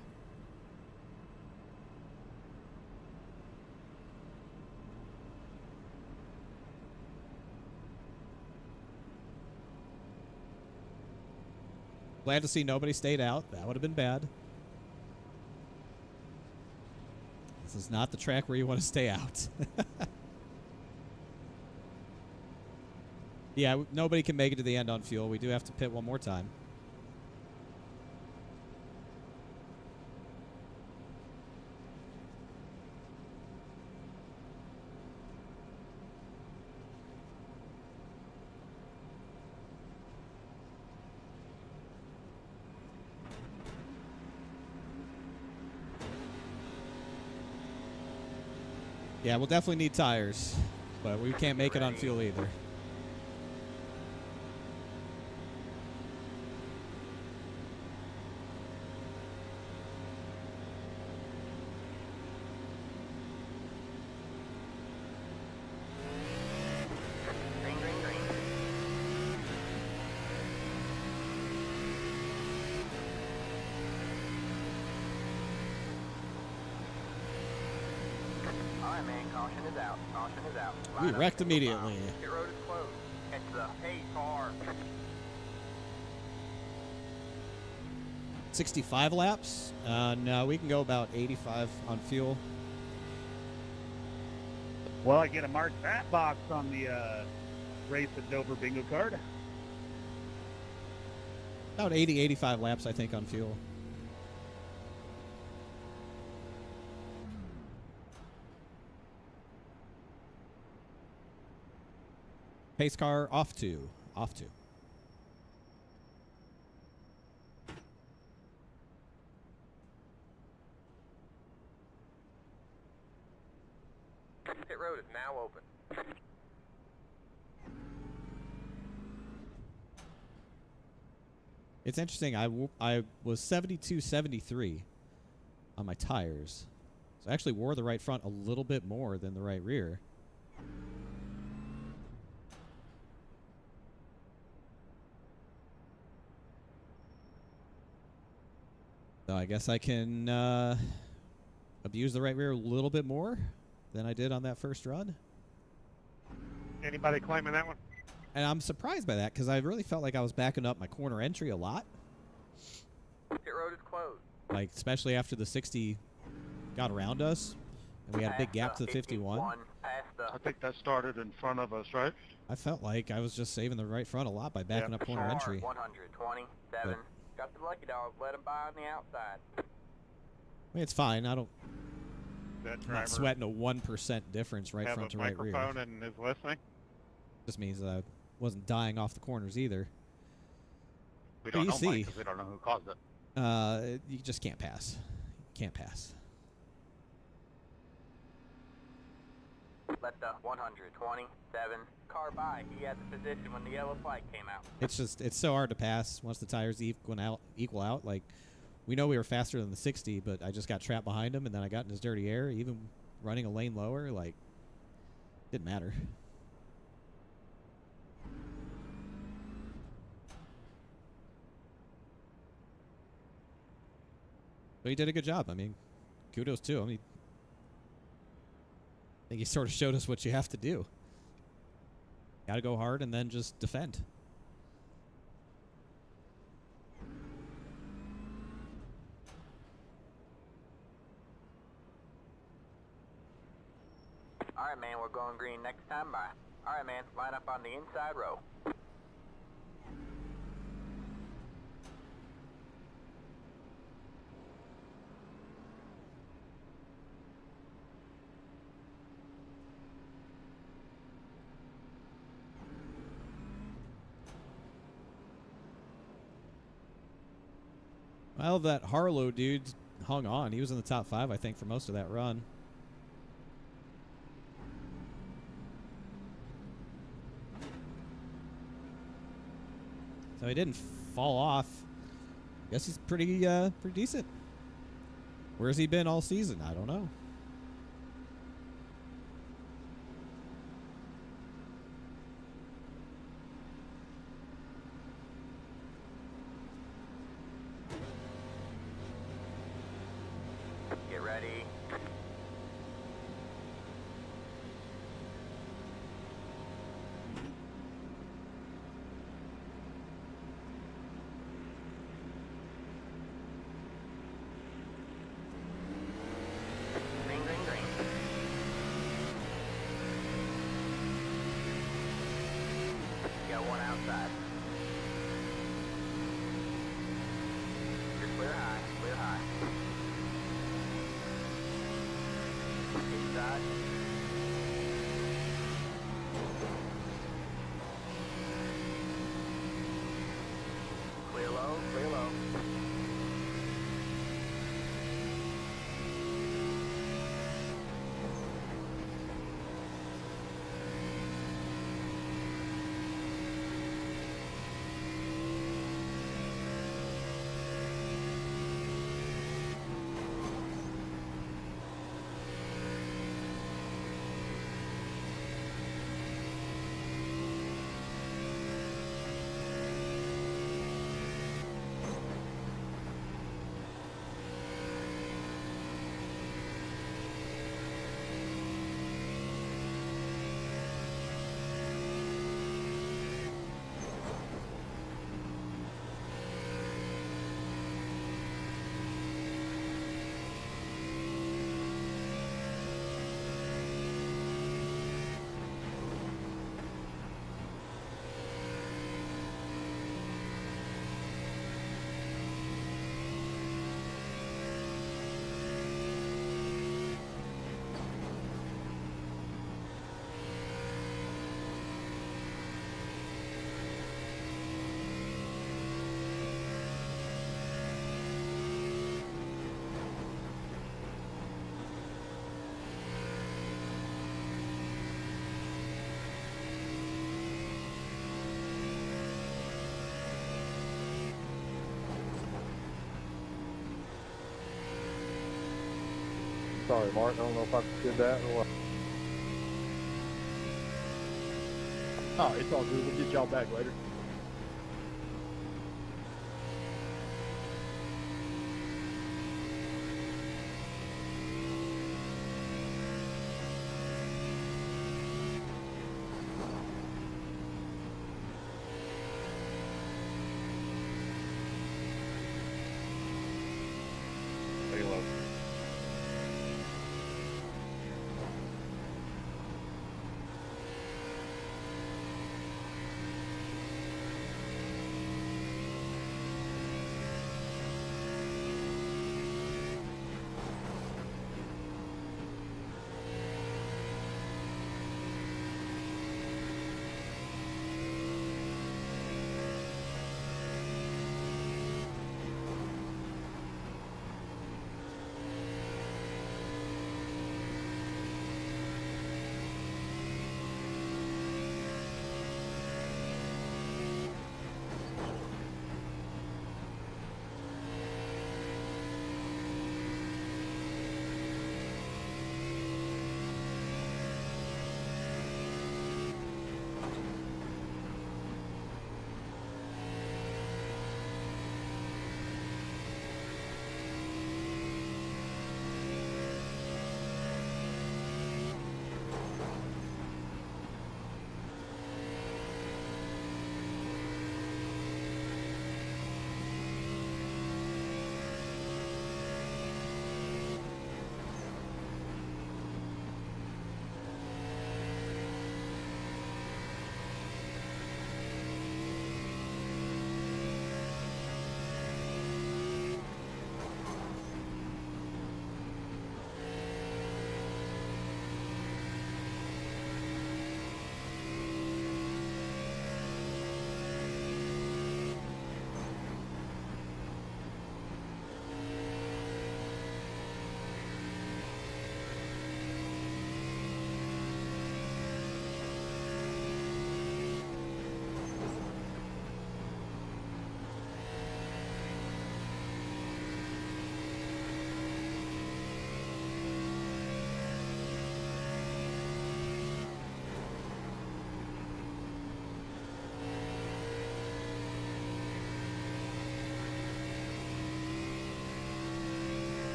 Glad to see nobody stayed out. That would have been bad. This is not the track where you want to stay out. Yeah, nobody can make it to the end on fuel. We do have to pit one more time. Yeah, we'll definitely need tires, but we can't make it on fuel either. Green, green, green. All right, man, caution is out. Caution is out. We Line up wrecked single immediately. file. Pit road is closed. Catch the hay car. 65 laps? No, we can go about 85 on fuel. Well, I get a marked fat box on the race at Dover bingo card. About 80, 85 laps, I think, on fuel. Pace car off to. Off to. Pit road is now open. It's interesting. I was 72, 73 on my tires. So I actually wore the right front a little bit more than the right rear. So I guess I can abuse the right rear a little bit more than I did on that first run. Anybody claiming that one? And I'm surprised by that because I really felt like I was backing up my corner entry a lot. Pit road is closed. Like, especially after the 60 got around us. And we had a big gap to the 51. Past the I think that started in front of us, right? I felt like I was just saving the right front a lot by backing up corner car, entry. 127. Got the lucky dog. Let him by on the outside. I mean, it's fine. That I'm driver not sweating a 1% difference right have front a to right rear. microphone and is listening. Just means that I wasn't dying off the corners either. We But don't you know see. Mike 'cause we don't know who caused it. You just can't pass. Can't pass. Let the 127 car by. He had the position when the yellow flag came out. It's so hard to pass once the tires equal out. Like, we know we were faster than the 60, but I just got trapped behind him, and then I got in his dirty air. Even running a lane lower, like, didn't matter. But he did a good job. I mean, kudos to him. I think he sort of showed us what you have to do. Got to go hard and then just defend. All right, man, we're going green next time by. All right, man, line up on the inside row. Well, that Harlow dude hung on. He was in the top 5, I think, for most of that run. So he didn't fall off. Guess he's pretty decent. Where's he been all season? I don't know. Get ready. Green, green, green. Got one outside. You're clear high, clear high. Inside. Clear low, clear low. Sorry, Mark. I don't know if I did that or what. Oh, it's all good. We'll get y'all back later. Halo.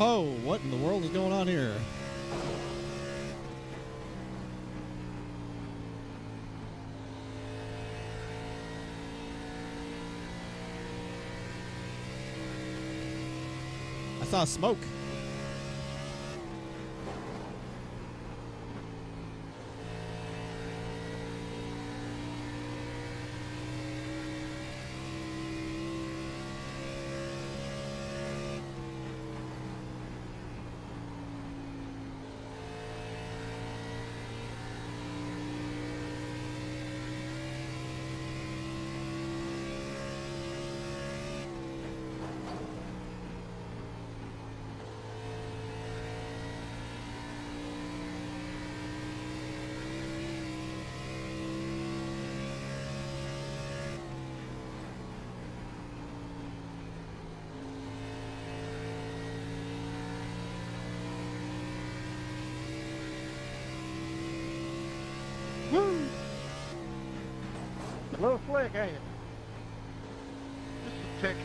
Oh, what in the world is going on here? I saw smoke. Woo! A little slick, ain't it? Just a tick.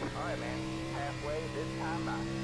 All right, man. Halfway this time by.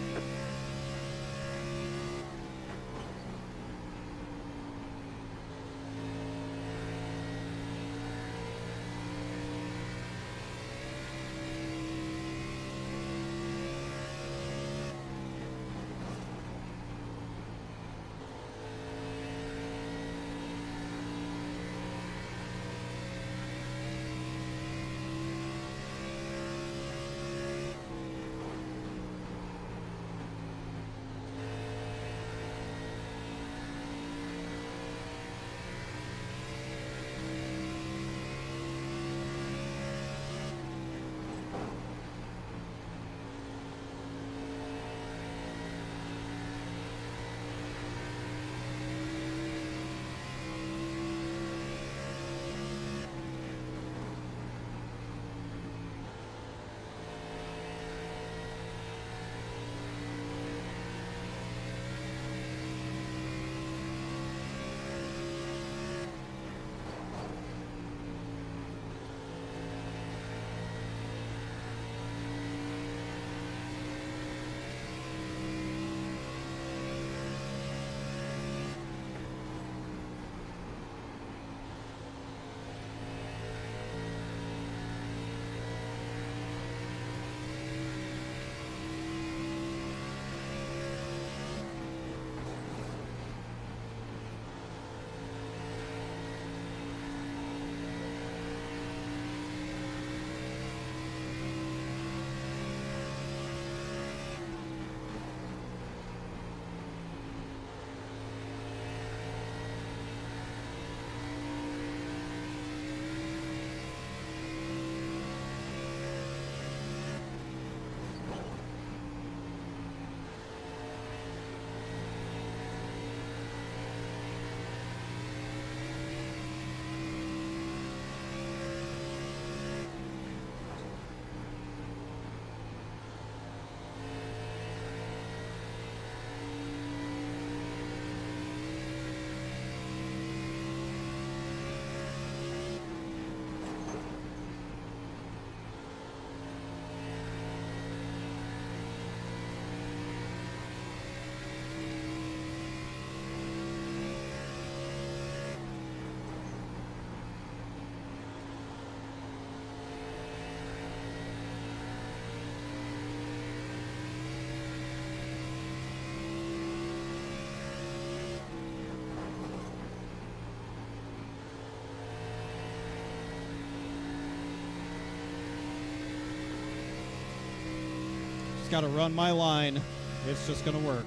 Just got to run my line. It's just going to work.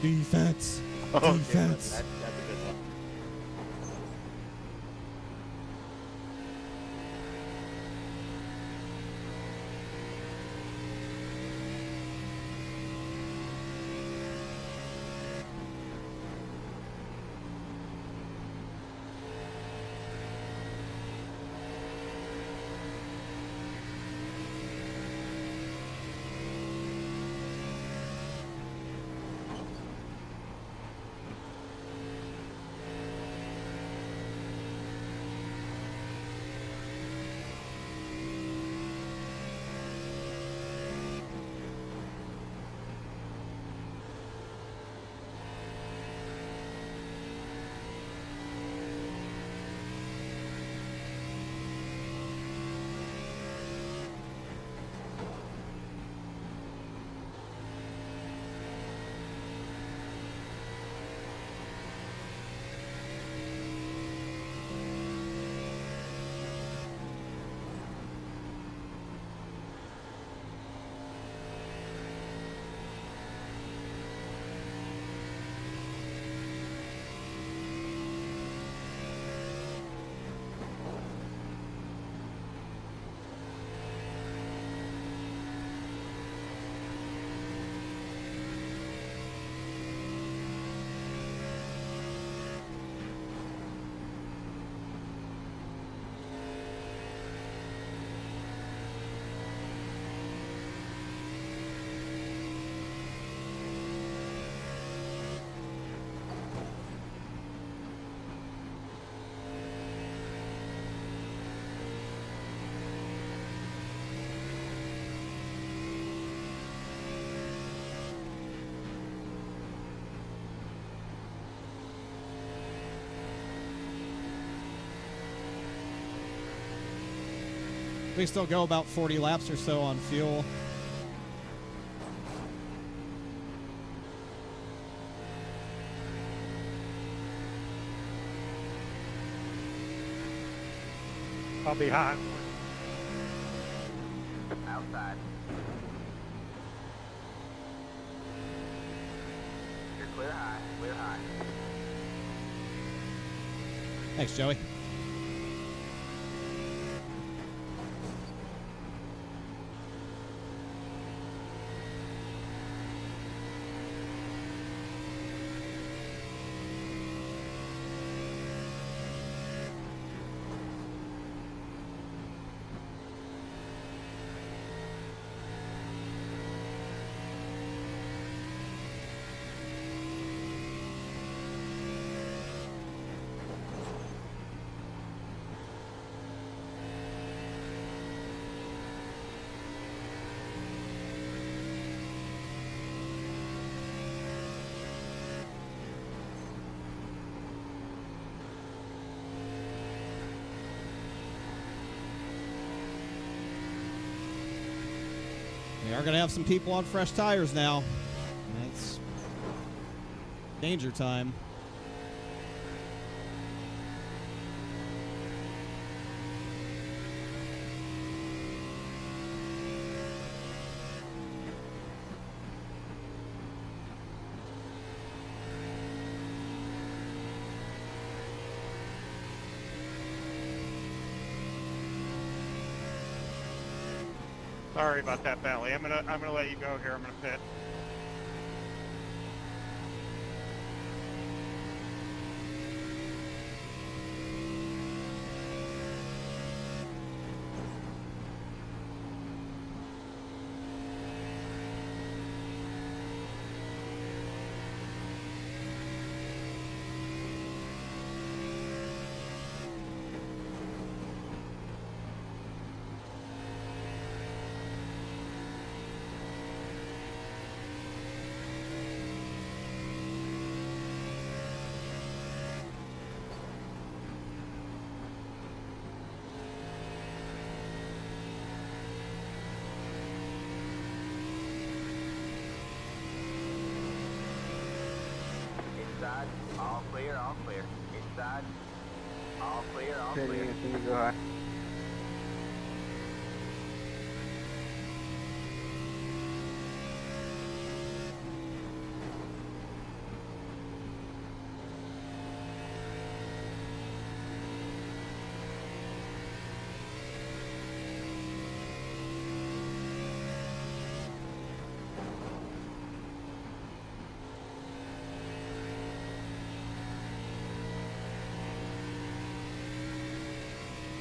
Defense. Defense. That's a good one. We still go about 40 laps or so on fuel. I'll be hot. Outside. You're clear high. Clear high. Thanks, Joey. We are going to have some people on fresh tires now. It's danger time. Sorry about that, Valley. I'm gonna let you go here. I'm gonna pit. outside. All clear, all Pitting, clear. continue to go high.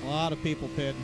A lot of people pitting.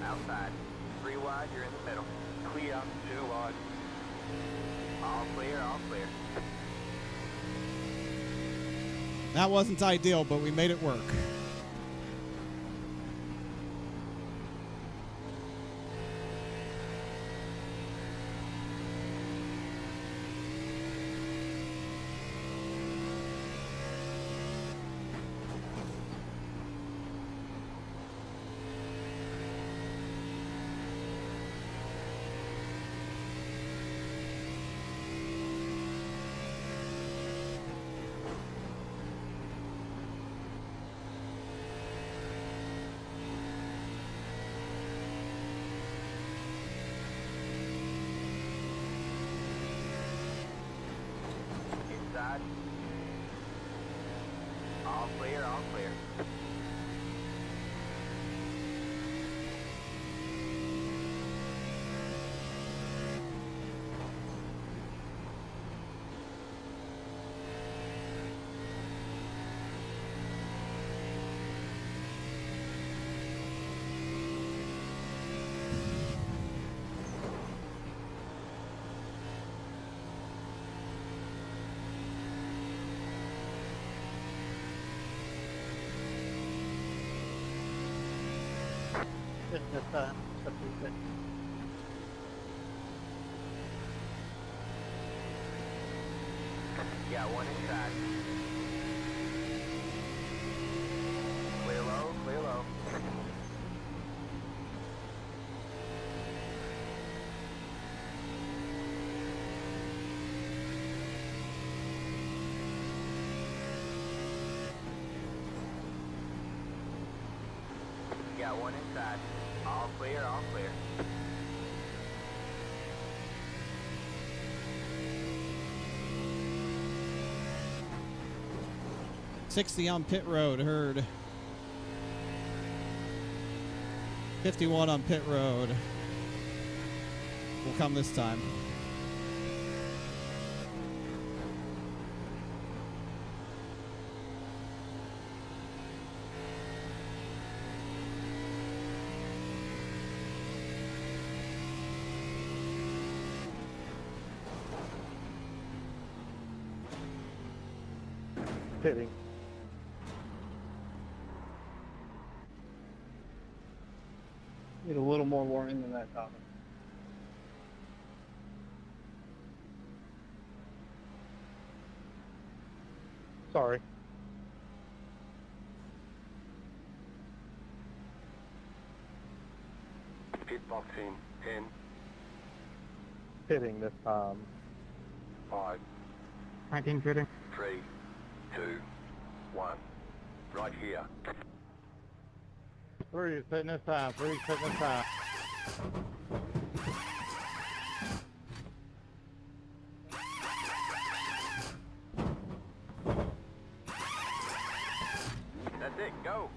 Outside. 3 wide, you're in the middle. Clear, 2 wide. All clear, all clear. That wasn't ideal, but we made it work. Inside. All clear, all clear. This substitute. Got one inside. Clear low, clear low. Got one inside. All clear, all clear. $60 on pit road, heard. 51 on pit road. Will come this time. Pitting. Need a little more warning than that, Tommy. Sorry. Pit boxing, 10, Pitting this time. 5, 19 pitting. 3, 2, 1. Right here. 3 is pitting this time. 3 is pitting this time. That's it, go.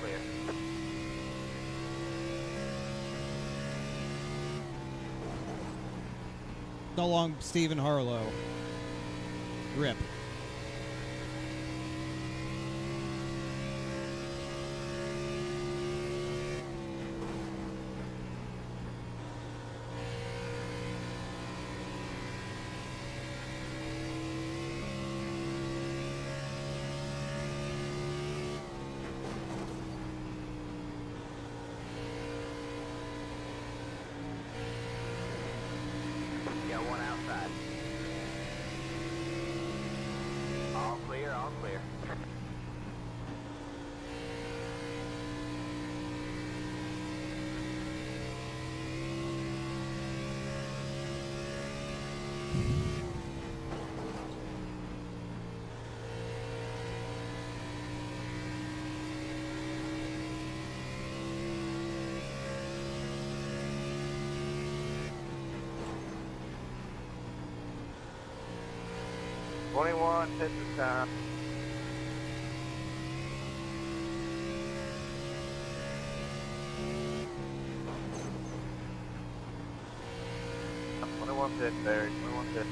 clear. No long Stephen Harlow. Rip. Got one outside. All clear, all clear. Hit this time. One pit there. 21 pit.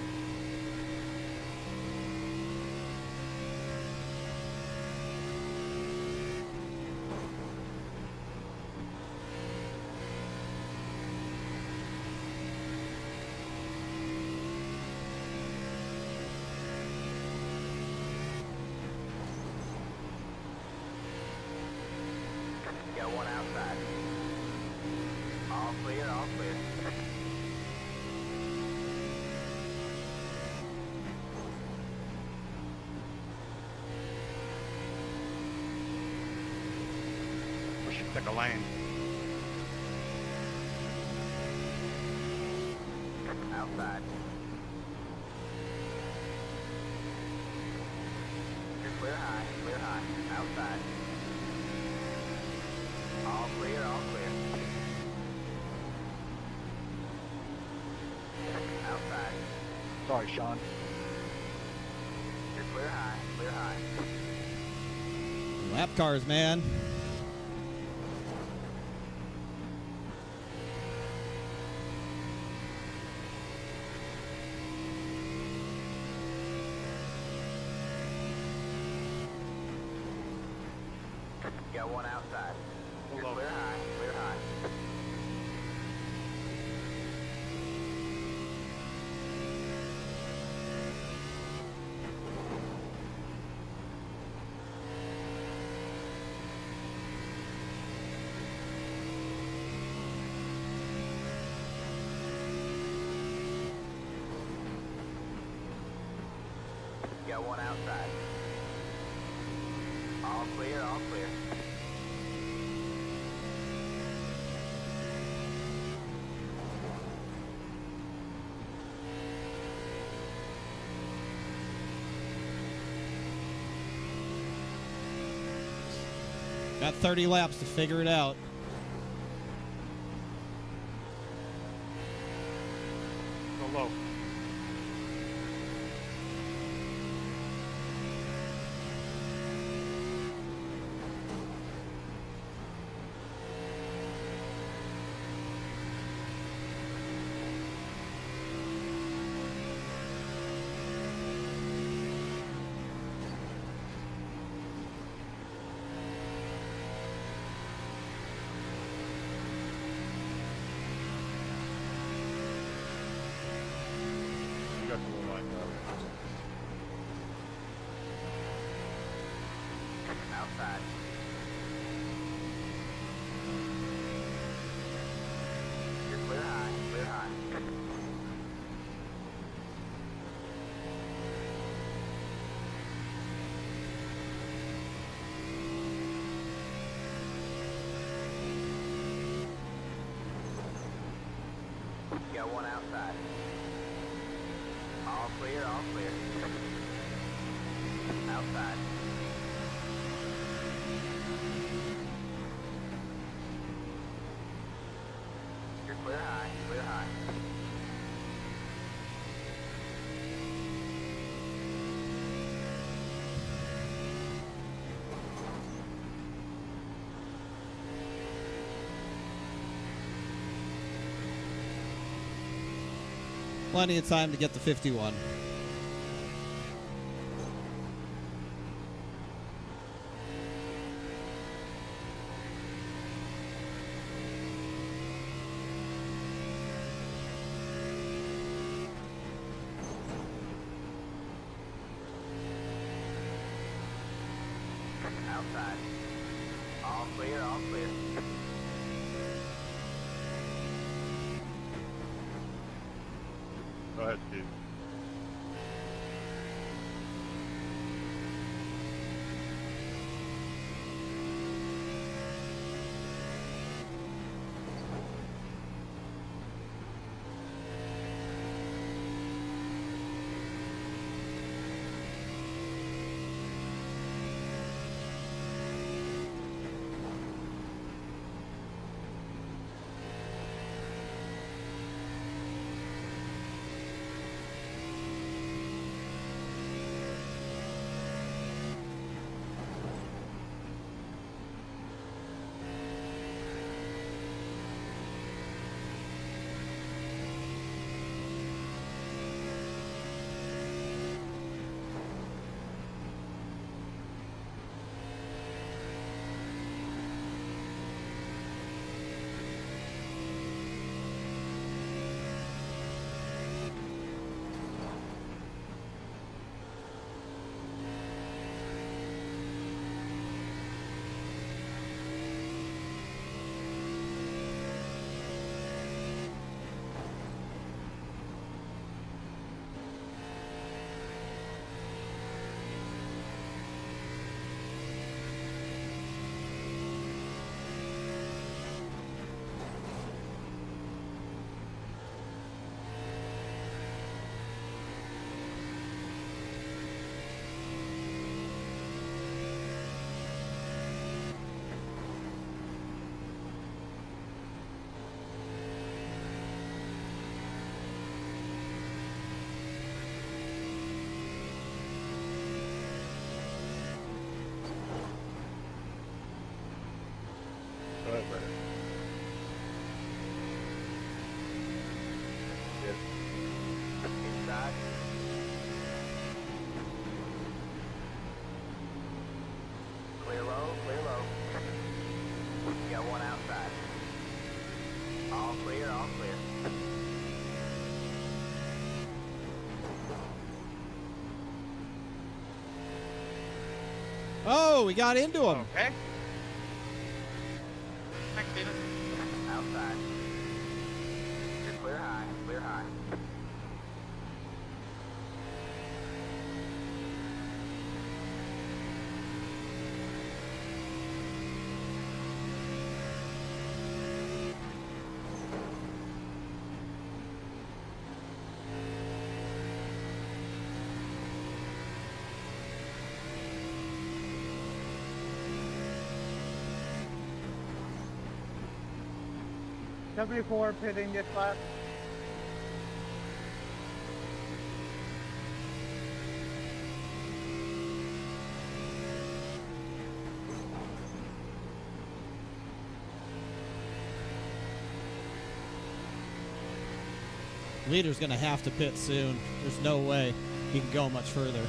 Got one outside. All clear, all clear. We should pick a lane. Outside. You're clear high, clear high. Outside. All clear, all clear. Outside. Sorry, Sean. You're clear high, clear high. Lap cars, man. Got one outside. You're Hold on. clear high, clear high. Got one outside. All clear, all clear. Got 30 laps to figure it out. Go low. You got the little line up. Outside. You're clear high, clear high. Got one outside. All clear, all clear. Outside. You're clear high, clear high. Plenty of time to get the 51. Outside. All clear, all clear. Go ahead, Steve. Go ahead, Brandon. Inside. Clear low, clear low. Got one outside. All clear, all clear. Oh, we got into him. Okay. Thanks, Steven. Outside. You're clear high, clear high. W4 pitting this lap. Leader's going to have to pit soon. There's no way he can go much further.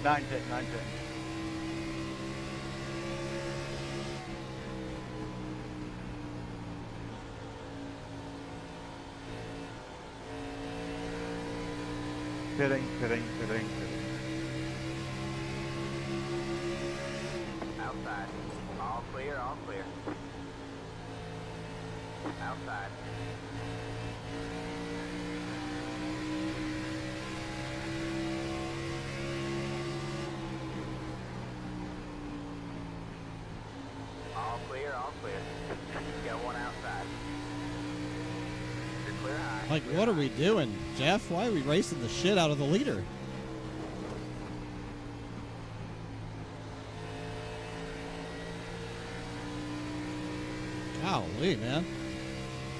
Nine pit, nine pit. Pitting, pitting, pitting, pitting. Outside. All clear, all clear. Outside. Like, what are we doing, Jeff? Why are we racing the shit out of the leader? Golly, man.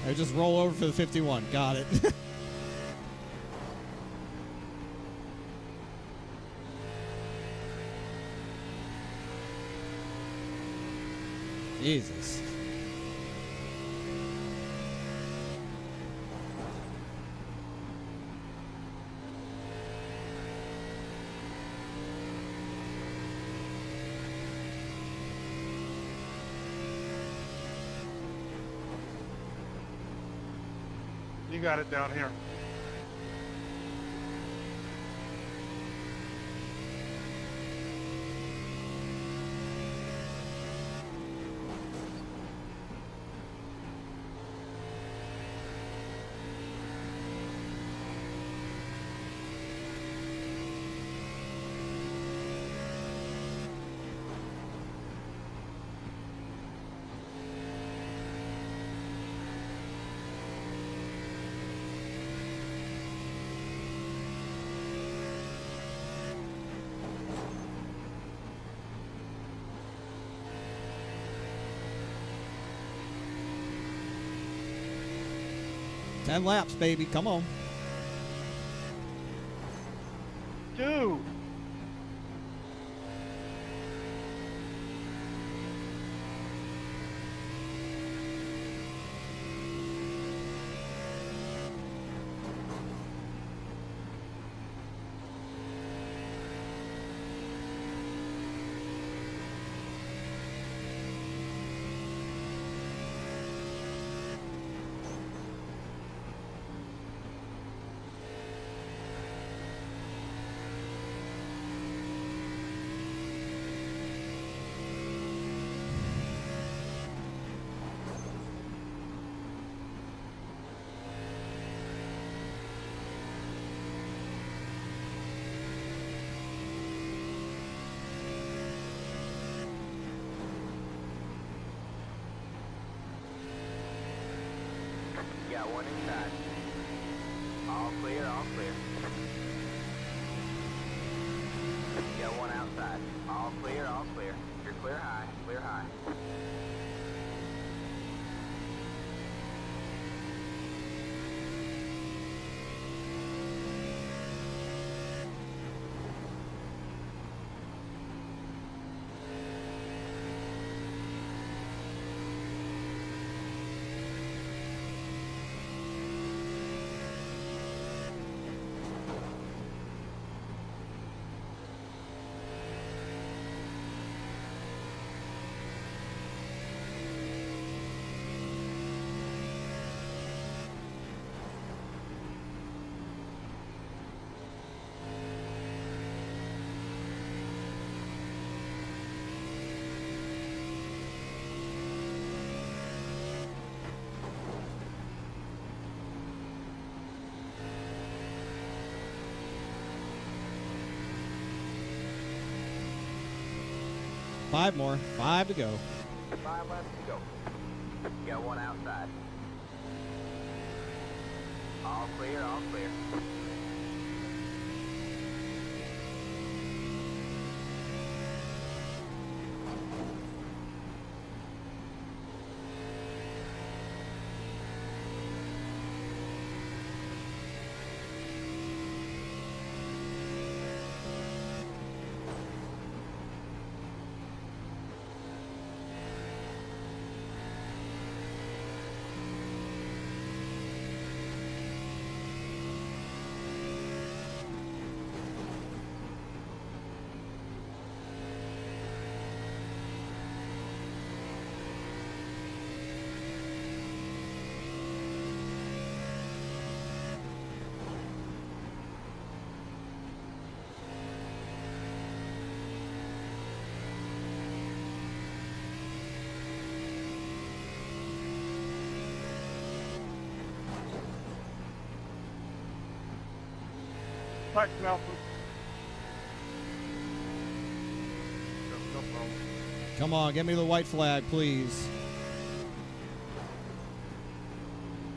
I just roll over for the 51. Got it. Jesus. You got it down here. Ten laps, baby. Come on. Dude. Got one inside. All clear, all clear. Got one outside. All clear, all clear. You're clear high, clear high. Five more. 5 to go. 5 left to go. Got one outside. All clear, all clear. Thanks, Nelson. No problem. Come on, get me the white flag, please.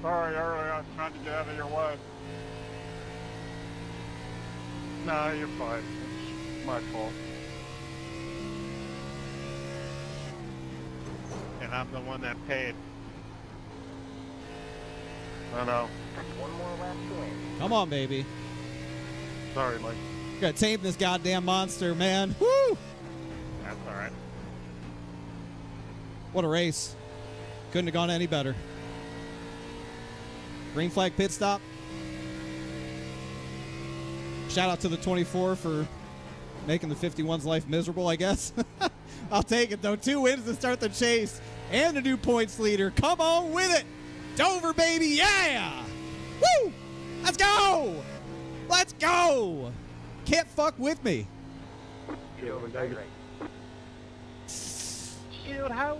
Sorry, earlier I was trying to get out of your way. No, you're fine. It's my fault. And I'm the one that paid. I know. One more lap to win. Come on, baby. Sorry, Mike. Gotta tame this goddamn monster, man. Woo! That's all right. What a race. Couldn't have gone any better. Green flag pit stop. Shout out to the 24 for making the 51's life miserable, I guess. I'll take it, though. 2 wins to start the chase and a new points leader. Come on with it. Dover, baby. Yeah. Woo. Let's go. Let's go. Can't fuck with me. Dover, great race. Shield house.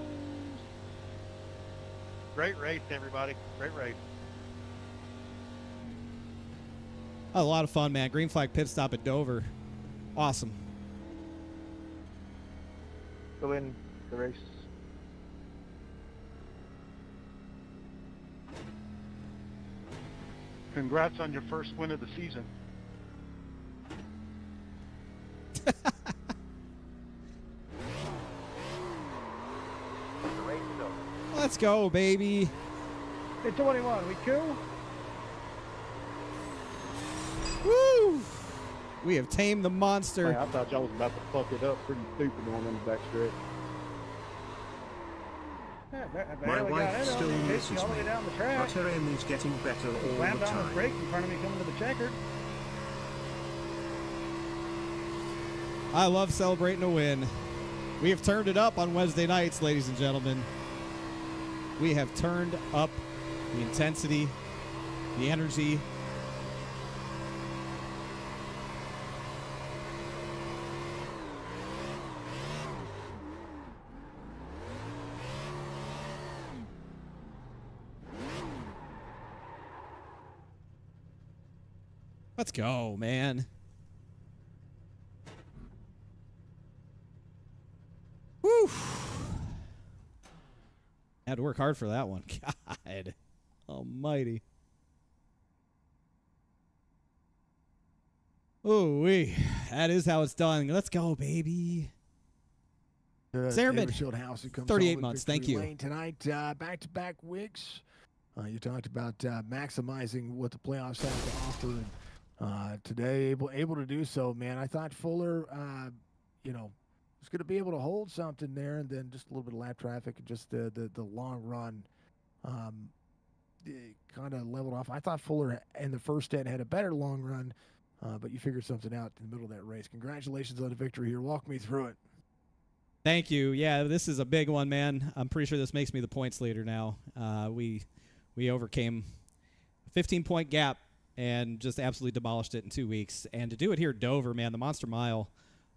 Great race, everybody. Great race. A lot of fun, man. Green flag pit stop at Dover. Awesome. To win the race. Congrats on your first win of the season. The race is over. Let's go, baby. Hey, 21, we cool? Woo! We have tamed the monster. Man, I thought y'all was about to fuck it up pretty stupid going in the back stretch. My wife still misses all the way me, down the track. but her aim is getting better all Slammed the down his time. brakes in front of me coming to the checkered. I love celebrating a win. We have turned it up on Wednesday nights, ladies and gentlemen. We have turned up the intensity, the energy. Let's go, man. Woo! Had to work hard for that one. God almighty. Ooh-wee. That is how it's done. Let's go, baby. Sarahman, Shieldhouse, 38 months. Thank you. Lane tonight, back-to-back weeks. You talked about maximizing what the playoffs have to offer. And, today, able to do so, man. I thought Fuller, was going to be able to hold something there, and then just a little bit of lap traffic and just the long run kind of leveled off. I thought Fuller in the first 10 had a better long run, but you figured something out in the middle of that race. Congratulations on the victory here. Walk me through it. Thank you. Yeah, this is a big one, man. I'm pretty sure this makes me the points leader now. We overcame a 15-point gap and just absolutely demolished it in 2 weeks. And to do it here at Dover, man, the Monster Mile,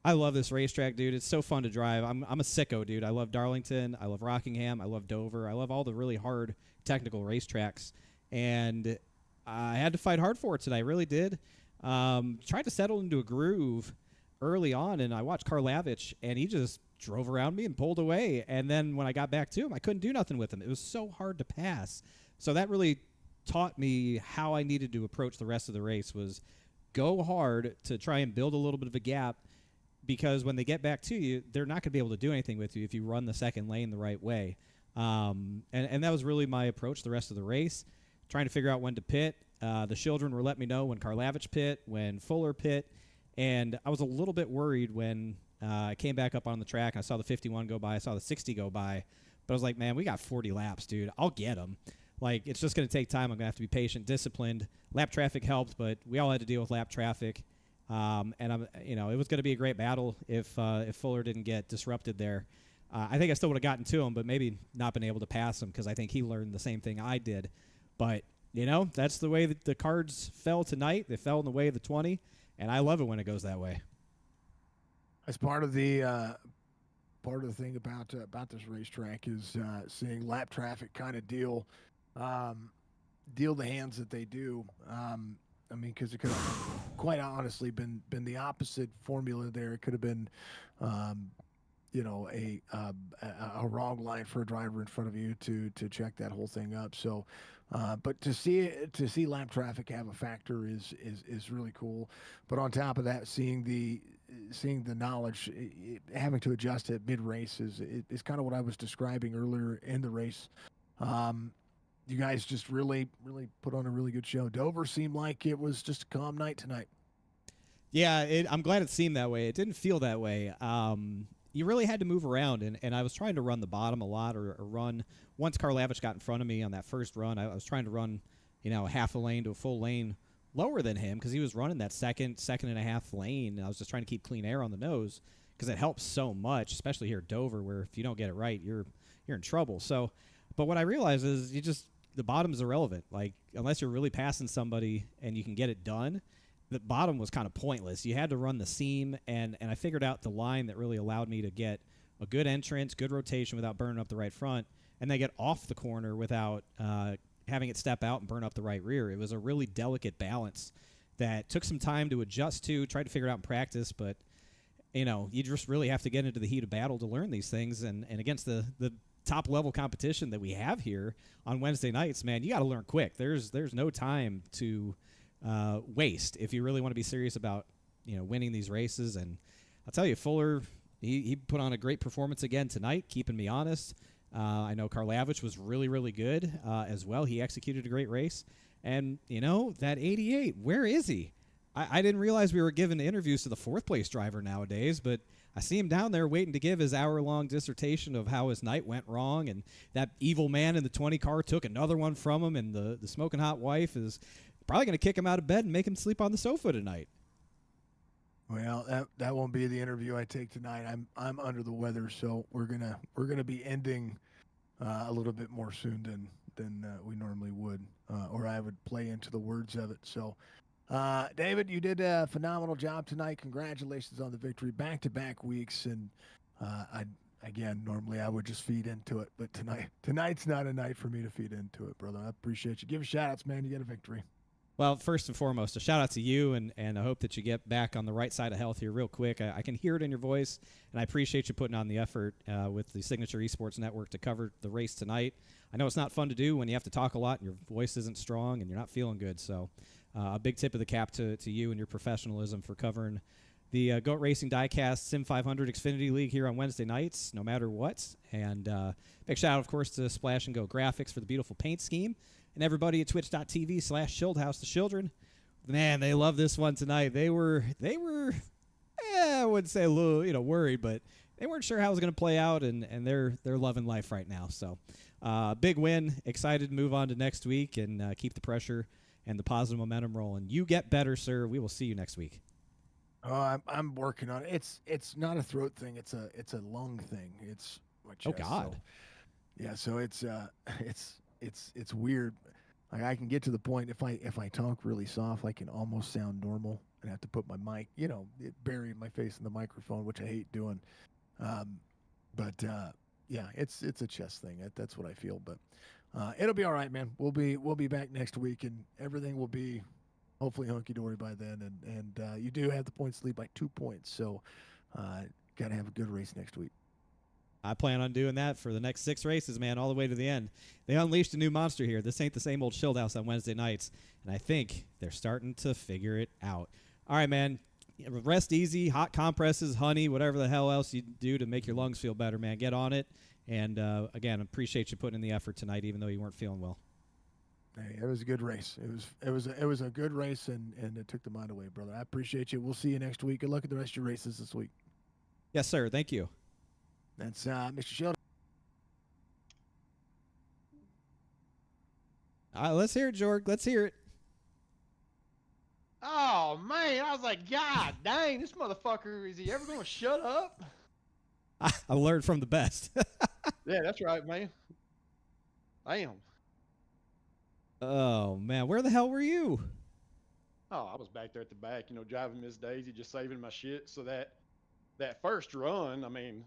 I love this racetrack, dude. It's so fun to drive. I'm a sicko, dude. I love Darlington. I love Rockingham. I love Dover. I love all the really hard technical racetracks. And I had to fight hard for it today. I really did. Tried to settle into a groove early on, and I watched Karlavich, and he just drove around me and pulled away. And then when I got back to him, I couldn't do nothing with him. It was so hard to pass. So that really taught me how I needed to approach the rest of the race, was go hard to try and build a little bit of a gap, because when they get back to you, they're not going to be able to do anything with you if you run the second lane the right way. And that was really my approach the rest of the race, trying to figure out when to pit. The children were letting me know when Karlavich pit, when Fuller pit, and I was a little bit worried when I came back up on the track and I saw the 51 go by, I saw the 60 go by, but I was like, man, we got 40 laps, dude. I'll get them. Like, it's just going to take time. I'm going to have to be patient, disciplined. Lap traffic helped, but we all had to deal with lap traffic. And it was going to be a great battle if Fuller didn't get disrupted there. I think I still would have gotten to him, but maybe not been able to pass him, because I think he learned the same thing I did. But, that's the way that the cards fell tonight. They fell in the way of the 20, and I love it when it goes that way. As part of the thing about this racetrack is seeing lap traffic kind of deal the hands that they do. Because it could have quite honestly been the opposite formula there. It could have been a wrong line for a driver in front of you to check that whole thing up. So, but to see lap traffic have a factor is really cool. But on top of that, seeing the knowledge, having to adjust it mid race is kind of what I was describing earlier in the race. You guys just really put on a really good show. Dover seemed like it was just a calm night tonight. Yeah, I'm glad it seemed that way. It didn't feel that way. You really had to move around, and I was trying to run the bottom a lot, or run. Once Karlavich got in front of me on that first run, I was trying to run, half a lane to a full lane lower than him because he was running that second and a half lane. And I was just trying to keep clean air on the nose because it helps so much, especially here at Dover, where if you don't get it right, you're in trouble. So, but what I realized is the bottom's irrelevant. Like, unless you're really passing somebody and you can get it done, the bottom was kind of pointless. You had to run the seam, and I figured out the line that really allowed me to get a good entrance, good rotation without burning up the right front, and then get off the corner without having it step out and burn up the right rear. It was a really delicate balance that took some time to adjust to, tried to figure it out in practice, but you just really have to get into the heat of battle to learn these things, and against the top level competition that we have here on Wednesday nights, man, you got to learn quick. There's no time to waste if you really want to be serious about winning these races. And I'll tell you, Fuller, he put on a great performance again tonight, keeping me honest. I know Karlavich was really good as well. He executed a great race. And that 88, where is he? I didn't realize we were giving interviews to the fourth place driver nowadays, but I see him down there waiting to give his hour-long dissertation of how his night went wrong, and that evil man in the 20 car took another one from him, and the smoking hot wife is probably going to kick him out of bed and make him sleep on the sofa tonight. Well, that won't be the interview I take tonight. I'm under the weather, so we're gonna be ending a little bit more soon than we normally would, or I would play into the words of it. So, David, you did a phenomenal job tonight. Congratulations on the victory, back-to-back weeks, and normally I would just feed into it, but tonight's not a night for me to feed into it, brother. I appreciate you. Give shout-outs, man. You get a victory. Well, first and foremost, a shout out to you, and I hope that you get back on the right side of health here real quick. I can hear it in your voice, and I appreciate you putting on the effort with the Signature Esports Network to cover the race tonight. I know it's not fun to do when you have to talk a lot and your voice isn't strong and you're not feeling good. So a big tip of the cap to you and your professionalism for covering the GOAT Racing Diecast SIM500 Xfinity League here on Wednesday nights, no matter what. And big shout out, of course, to Splash and Go Graphics for the beautiful paint scheme. And everybody at twitch.tv/Schildhouse, the children, man, they love this one tonight. They were, I wouldn't say a little, worried, but they weren't sure how it was going to play out, and they're loving life right now. So, big win. Excited to move on to next week and keep the pressure and the positive momentum rolling. You get better, sir. We will see you next week. Oh, I'm working on it. It's not a throat thing. It's a lung thing. It's my chest. Oh God. So, yeah. So it's weird. Like, I can get to the point if I talk really soft, I can almost sound normal and have to put my mic, bury my face in the microphone, which I hate doing. Yeah, it's a chest thing. That's what I feel. But it'll be all right, man. We'll be back next week, and everything will be hopefully hunky dory by then. And you do have the points lead by 2 points, so got to have a good race next week. I plan on doing that for the next 6 races, man, all the way to the end. They unleashed a new monster here. This ain't the same old Schildhouse on Wednesday nights, and I think they're starting to figure it out. All right, man. Rest easy, hot compresses, honey, whatever the hell else you do to make your lungs feel better, man. Get on it. And, again, appreciate you putting in the effort tonight, even though you weren't feeling well. Hey, it was a good race. It was a good race, and it took the mind away, brother. I appreciate you. We'll see you next week. Good luck at the rest of your races this week. Yes, sir. Thank you. That's Mr. Sheldon. Let's hear it, Jorg. Let's hear it. Oh, man. I was like, God dang, this motherfucker, is he ever going to shut up? I learned from the best. Yeah, that's right, man. Damn. Oh, man. Where the hell were you? Oh, I was back there at the back, driving Miss Daisy, just saving my shit. So that first run, I mean,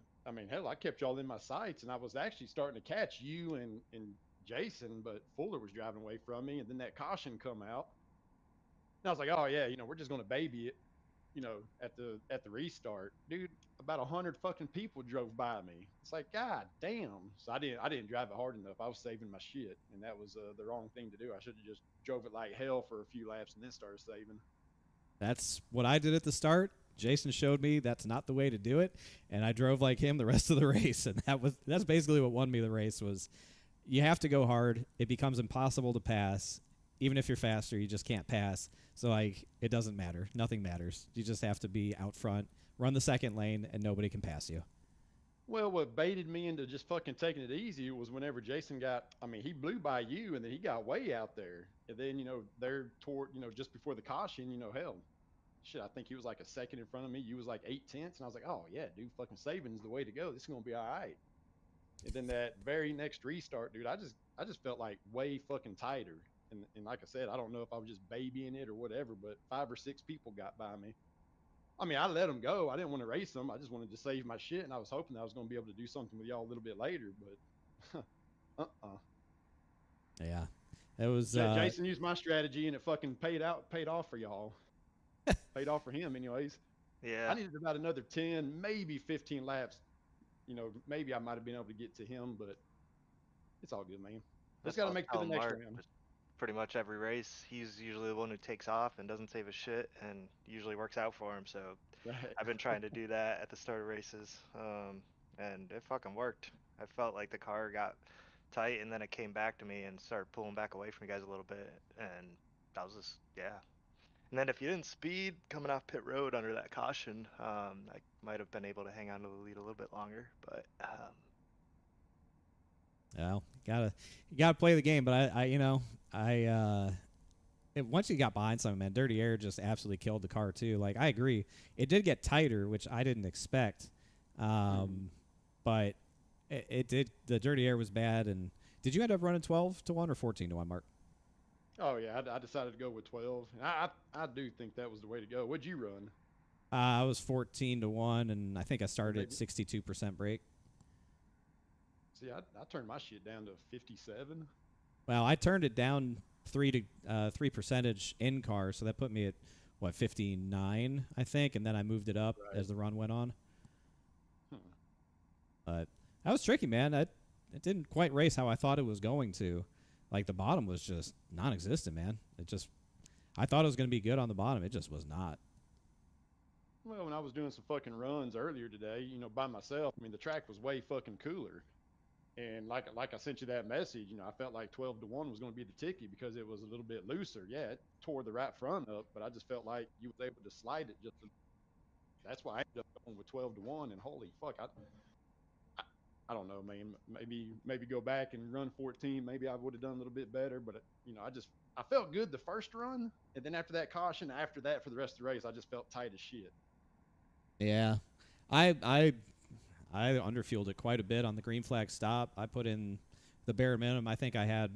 hell, I kept y'all in my sights, and I was actually starting to catch you and Jason, but Fuller was driving away from me, and then that caution come out. And I was like, oh, yeah, we're just going to baby it. at the restart, dude, about 100 fucking people drove by me. It's like, God damn. So I didn't drive it hard enough. I was saving my shit, and that was the wrong thing to do. I should have just drove it like hell for a few laps and then started saving. That's what I did at the start. Jason showed me that's not the way to do it, and I drove like him the rest of the race, and that's basically what won me the race. Was you have to go hard. It becomes impossible to pass. Even if you're faster, you just can't pass. So like it doesn't matter. Nothing matters. You just have to be out front, run the second lane, and nobody can pass you. Well, what baited me into just fucking taking it easy was whenever Jason he blew by you and then he got way out there. And then, there toward, just before the caution, hell, shit, I think he was like a second in front of me. You was like 8/10. And I was like, oh, yeah, dude, fucking saving's the way to go. This is going to be all right. And then that very next restart, dude, I just felt like way fucking tighter. And like I said, I don't know if I was just babying it or whatever, but 5 or 6 people got by me. I mean, I let them go. I didn't want to race them. I just wanted to save my shit, and I was hoping that I was going to be able to do something with y'all a little bit later. But Yeah, it was. Jason used my strategy, and it fucking paid off for y'all. Paid off for him, anyways. Yeah. I needed about another 10, maybe 15 laps. Maybe I might have been able to get to him, but it's all good, man. Just got to make it to the next round. Pretty much every race, he's usually the one who takes off and doesn't save a shit, and usually works out for him. So Right. I've been trying to do that at the start of races, and it fucking worked. I felt like the car got tight, and then it came back to me and started pulling back away from you guys a little bit, and that was just, yeah. And then if you didn't speed coming off pit road under that caution, I might have been able to hang on to the lead a little bit longer, but well, you gotta play the game. But once you got behind something, man, Dirty Air just absolutely killed the car too. Like I agree, it did get tighter, which I didn't expect, but it did. The Dirty Air was bad. And did you end up running 12-1 or 14-1, Mark? Oh yeah, I decided to go with 12. And I do think that was the way to go. What'd you run? I was 14-1, and I think I started at 62% brake. See, I turned my shit down to 57. Well, I turned it down 3 percentage in car, so that put me at 59, I think, and then I moved it up as the run went on. But that was tricky, man. It didn't quite race how I thought it was going to. Like the bottom was just non-existent, man. I thought it was going to be good on the bottom. It just was not. Well, when I was doing some fucking runs earlier today, by myself, I mean, the track was way fucking cooler. And like I sent you that message, I felt like 12-1 was going to be the ticket because it was a little bit looser. Yeah, it tore the right front up, but I just felt like you was able to slide it that's why I ended up going with 12-1. And holy fuck, I don't know, man. Maybe go back and run 14. Maybe I would have done a little bit better, but I felt good the first run, and then after that caution, after that for the rest of the race, I just felt tight as shit. Yeah, I underfueled it quite a bit on the green flag stop. I put in the bare minimum. I think I had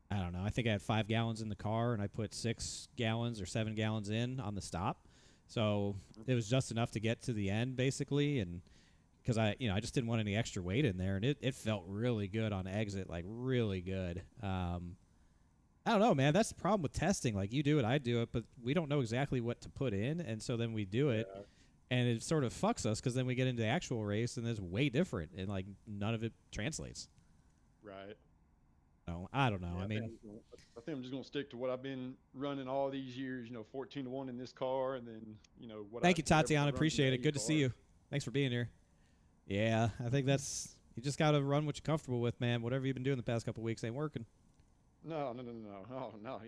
5 gallons in the car, and I put 6 gallons or 7 gallons in on the stop. So it was just enough to get to the end, basically, and because I just didn't want any extra weight in there, and it felt really good on exit, like really good. I don't know, man. That's the problem with testing. Like you do it, I do it, but we don't know exactly what to put in, and so then we do it. And it sort of fucks us because then we get into the actual race and it's way different and like none of it translates. Right. No, I don't know. Yeah, I mean, I think I'm just going to stick to what I've been running all these years, 14-1 in this car. And then, thank you, Tatiana. Appreciate it. Good to see you. Thanks for being here. Yeah, I think you just got to run what you're comfortable with, man. Whatever you've been doing the past couple of weeks ain't working. No. Oh, no.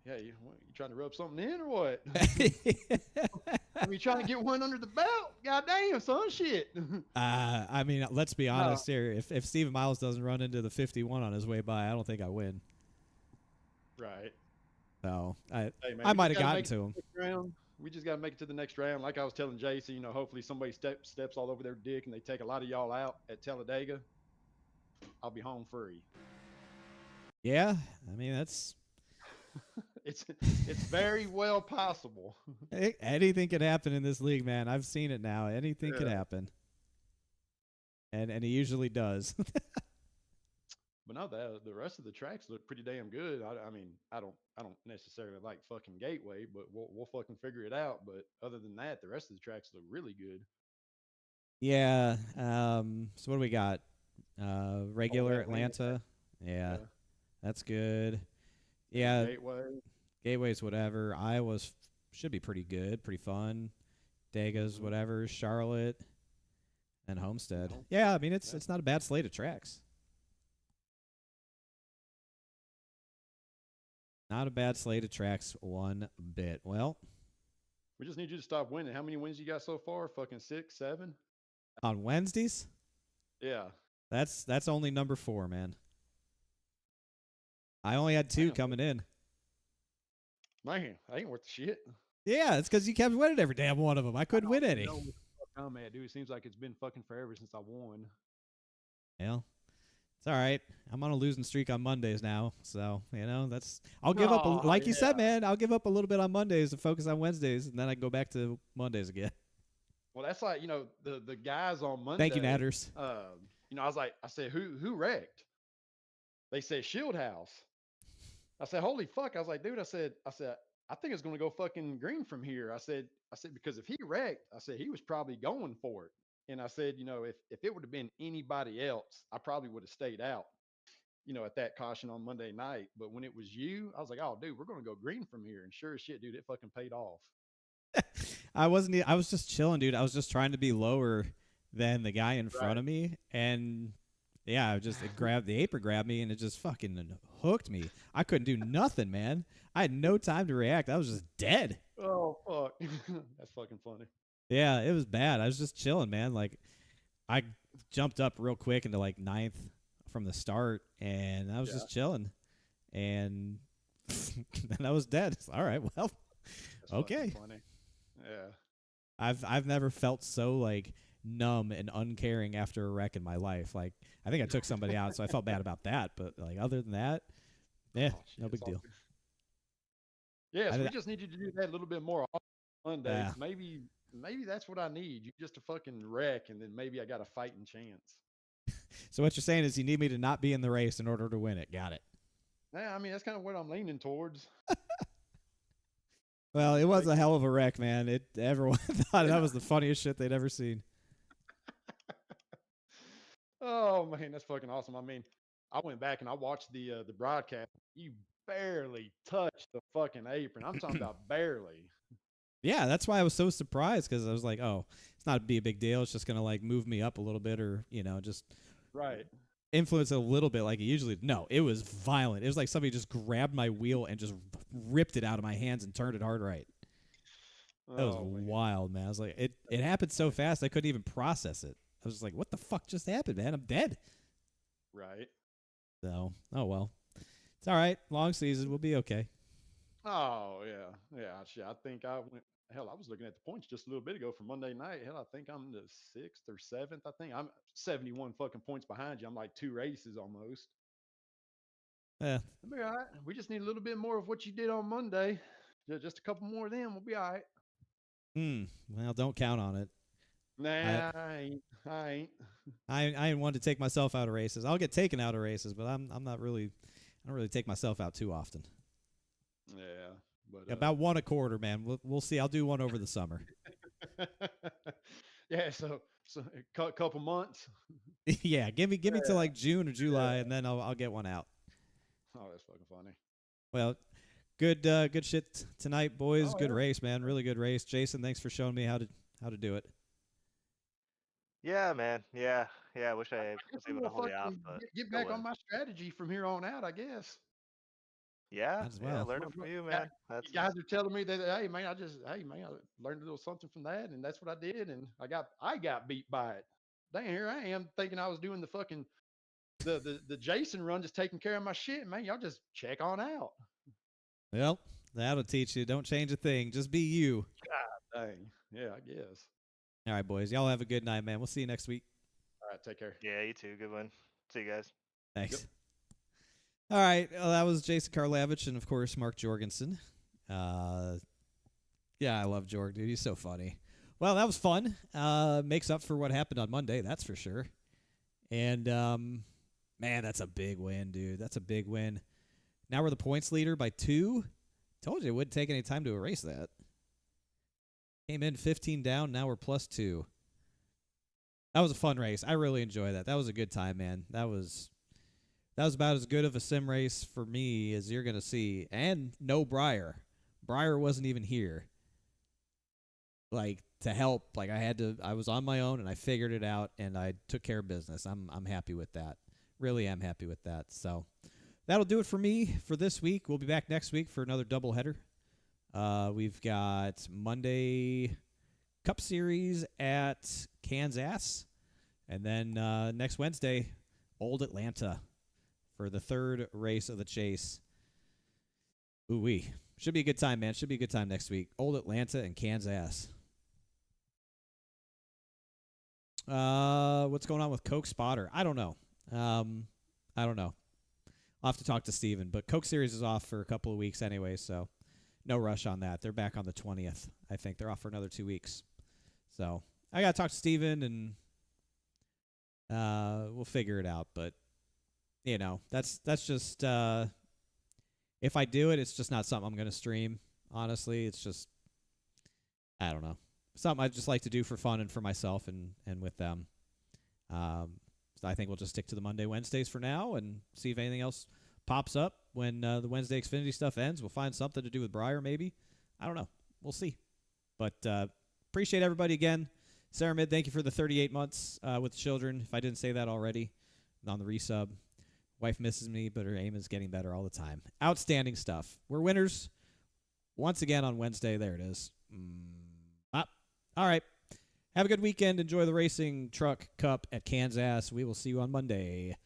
Yeah. You trying to rub something in or what? You trying to get one under the belt? God damn, son, shit. I mean, let's be honest here. If Steven Miles doesn't run into the 51 on his way by, I don't think I win. Right. So man, I might have gotten to him. We just got to make it to the next round. Like I was telling JC, hopefully somebody steps all over their dick and they take a lot of y'all out at Talladega. I'll be home free. Yeah, I mean that's it's very well possible. Anything could happen in this league, man. I've seen it now. Anything could happen, and it usually does. But no, the rest of the tracks look pretty damn good. I mean, I don't necessarily like fucking Gateway, but we'll fucking figure it out. But other than that, the rest of the tracks look really good. Yeah. So what do we got? Regular Atlanta. Atlanta. Yeah, Yeah. that's good. And Yeah, Gateway. Gateway's whatever. Iowa's should be pretty good, pretty fun. Dega's whatever. Charlotte and Homestead. Yeah, I mean it's not a bad slate of tracks. Not a bad slate of tracks one bit. Well, We just need you to stop winning. How many wins you got so far? Fucking 6, 7? on Wednesdays, Yeah. that's only number 4, man. I only had 2 coming in. Man, I ain't worth the shit. Yeah, it's because you kept winning every damn one of them. I couldn't win any. I'm at, dude. It seems like it's been fucking forever since I won. Well, it's all right. I'm on a losing streak on Mondays now, so I'll give up. Like you said, man, I'll give up a little bit on Mondays and focus on Wednesdays, and then I go back to Mondays again. Well, that's like the guys on Monday. Thank you, Natters. I said who wrecked? They said Shield House. I said, holy fuck. I was like, dude, I said, I think it's going to go fucking green from here. I said, because if he wrecked, I said, he was probably going for it. And I said, if it would have been anybody else, I probably would have stayed out, at that caution on Monday night. But when it was you, I was like, oh, dude, we're going to go green from here. And sure as shit, dude, it fucking paid off. I was just chilling, dude. I was just trying to be lower than the guy in front of me. And yeah, it grabbed the apron, grabbed me, and it just fucking hooked me. I couldn't do nothing, man. I had no time to react. I was just dead. Oh, fuck. That's fucking funny. Yeah, it was bad. I was just chilling, man. Like, I jumped up real quick into like 9th from the start, and I was just chilling. And then I was dead. All right, well, That's okay. funny. Yeah. I've never felt so like numb and uncaring after a wreck in my life. Like, I think I took somebody out, so I felt bad about that. But like, other than that, no big deal. Yes, we just need you to do that a little bit more on Monday. Yeah. Maybe that's what I need. You just to fucking wreck, and then maybe I got a fighting chance. So what you're saying is you need me to not be in the race in order to win it. Got it. Yeah, I mean that's kind of what I'm leaning towards. Well, it was a hell of a wreck, man. Everyone thought that was the funniest shit they'd ever seen. Oh man, that's fucking awesome. I mean, I went back and I watched the broadcast. You barely touched the fucking apron. I'm talking about barely. Yeah, that's why I was so surprised, because I was like, oh, it's not be a big deal. It's just gonna like move me up a little bit, or just right influence it a little bit like it usually. No, it was violent. It was like somebody just grabbed my wheel and just ripped it out of my hands and turned it hard right. That was wild, man. I was like, it happened so fast I couldn't even process it. I was just like, what the fuck just happened, man? I'm dead. Right. So, oh well. It's all right. Long season. We'll be okay. Oh, yeah. Shit, I think I went. Hell, I was looking at the points just a little bit ago for Monday night. Hell, I think I'm the 6th or 7th. I think I'm 71 fucking points behind you. I'm like 2 races almost. Yeah. We'll be all right. We just need a little bit more of what you did on Monday. Just a couple more of them. We'll be all right. Well, don't count on it. Nah, I ain't. I ain't one to take myself out of races. I'll get taken out of races, but I'm not really. I don't really take myself out too often. Yeah, but about 1 a quarter, man. We'll see. I'll do one over the summer. Yeah, so a couple months. Yeah, give me till like June or July, and then I'll get one out. Oh, that's fucking funny. Well, good shit tonight, boys. Good race, man. Really good race. Jason, thanks for showing me how to do it. Yeah, man. Yeah. I wish I was able to hold you off, but get back on my strategy from here on out, I guess. Yeah, as well. Yeah, learning from you, man. You guys are telling me that, hey man, I learned a little something from that, and that's what I did, and I got beat by it. Dang, here I am thinking I was doing the fucking the Jason run, just taking care of my shit, man. Y'all just check on out. Well, that'll teach you. Don't change a thing. Just be you. God dang. Yeah, I guess. All right, boys. Y'all have a good night, man. We'll see you next week. All right, take care. Yeah, you too. Good one. See you guys. Thanks. Yep. All right. Well, that was Jason Karlavich and, of course, Mark Jorgensen. Yeah, I love Jorg, dude. He's so funny. Well, that was fun. Makes up for what happened on Monday, that's for sure. And, Man, that's a big win, dude. That's a big win. Now we're the points leader by 2. Told you it wouldn't take any time to erase that. Came in 15 down. Now we're plus 2. That was a fun race. I really enjoyed that. That was a good time, man. That was about as good of a sim race for me as you're going to see. And no Breyer. Breyer wasn't even here. Like, to help. Like, I was on my own, and I figured it out, and I took care of business. I'm happy with that. Really am happy with that. So that'll do it for me for this week. We'll be back next week for another doubleheader. We've got Monday Cup Series at Kansas. And then next Wednesday, Old Atlanta for the 3rd race of the chase. Ooh-wee. Should be a good time, man. Should be a good time next week. Old Atlanta and Kansas. What's going on with Coke Spotter? I don't know. I don't know. I'll have to talk to Steven. But Coke Series is off for a couple of weeks anyway, so no rush on that. They're back on the 20th. I think they're off for another 2 weeks. So I got to talk to Steven, and we'll figure it out. But, you know, that's just if I do it, it's just not something I'm going to stream, honestly. It's just, I don't know. Something I just like to do for fun and for myself and with them. So I think we'll just stick to the Monday, Wednesdays for now and see if anything else pops up when the Wednesday Xfinity stuff ends. We'll find something to do with Breyer maybe. I don't know. We'll see. But appreciate everybody again. Sarah Mid, thank you for the 38 months with the children. If I didn't say that already on the resub. Wife misses me, but her aim is getting better all the time. Outstanding stuff. We're winners once again on Wednesday. There it is. All right. Have a good weekend. Enjoy the Racing Truck Cup at Kansas. We will see you on Monday.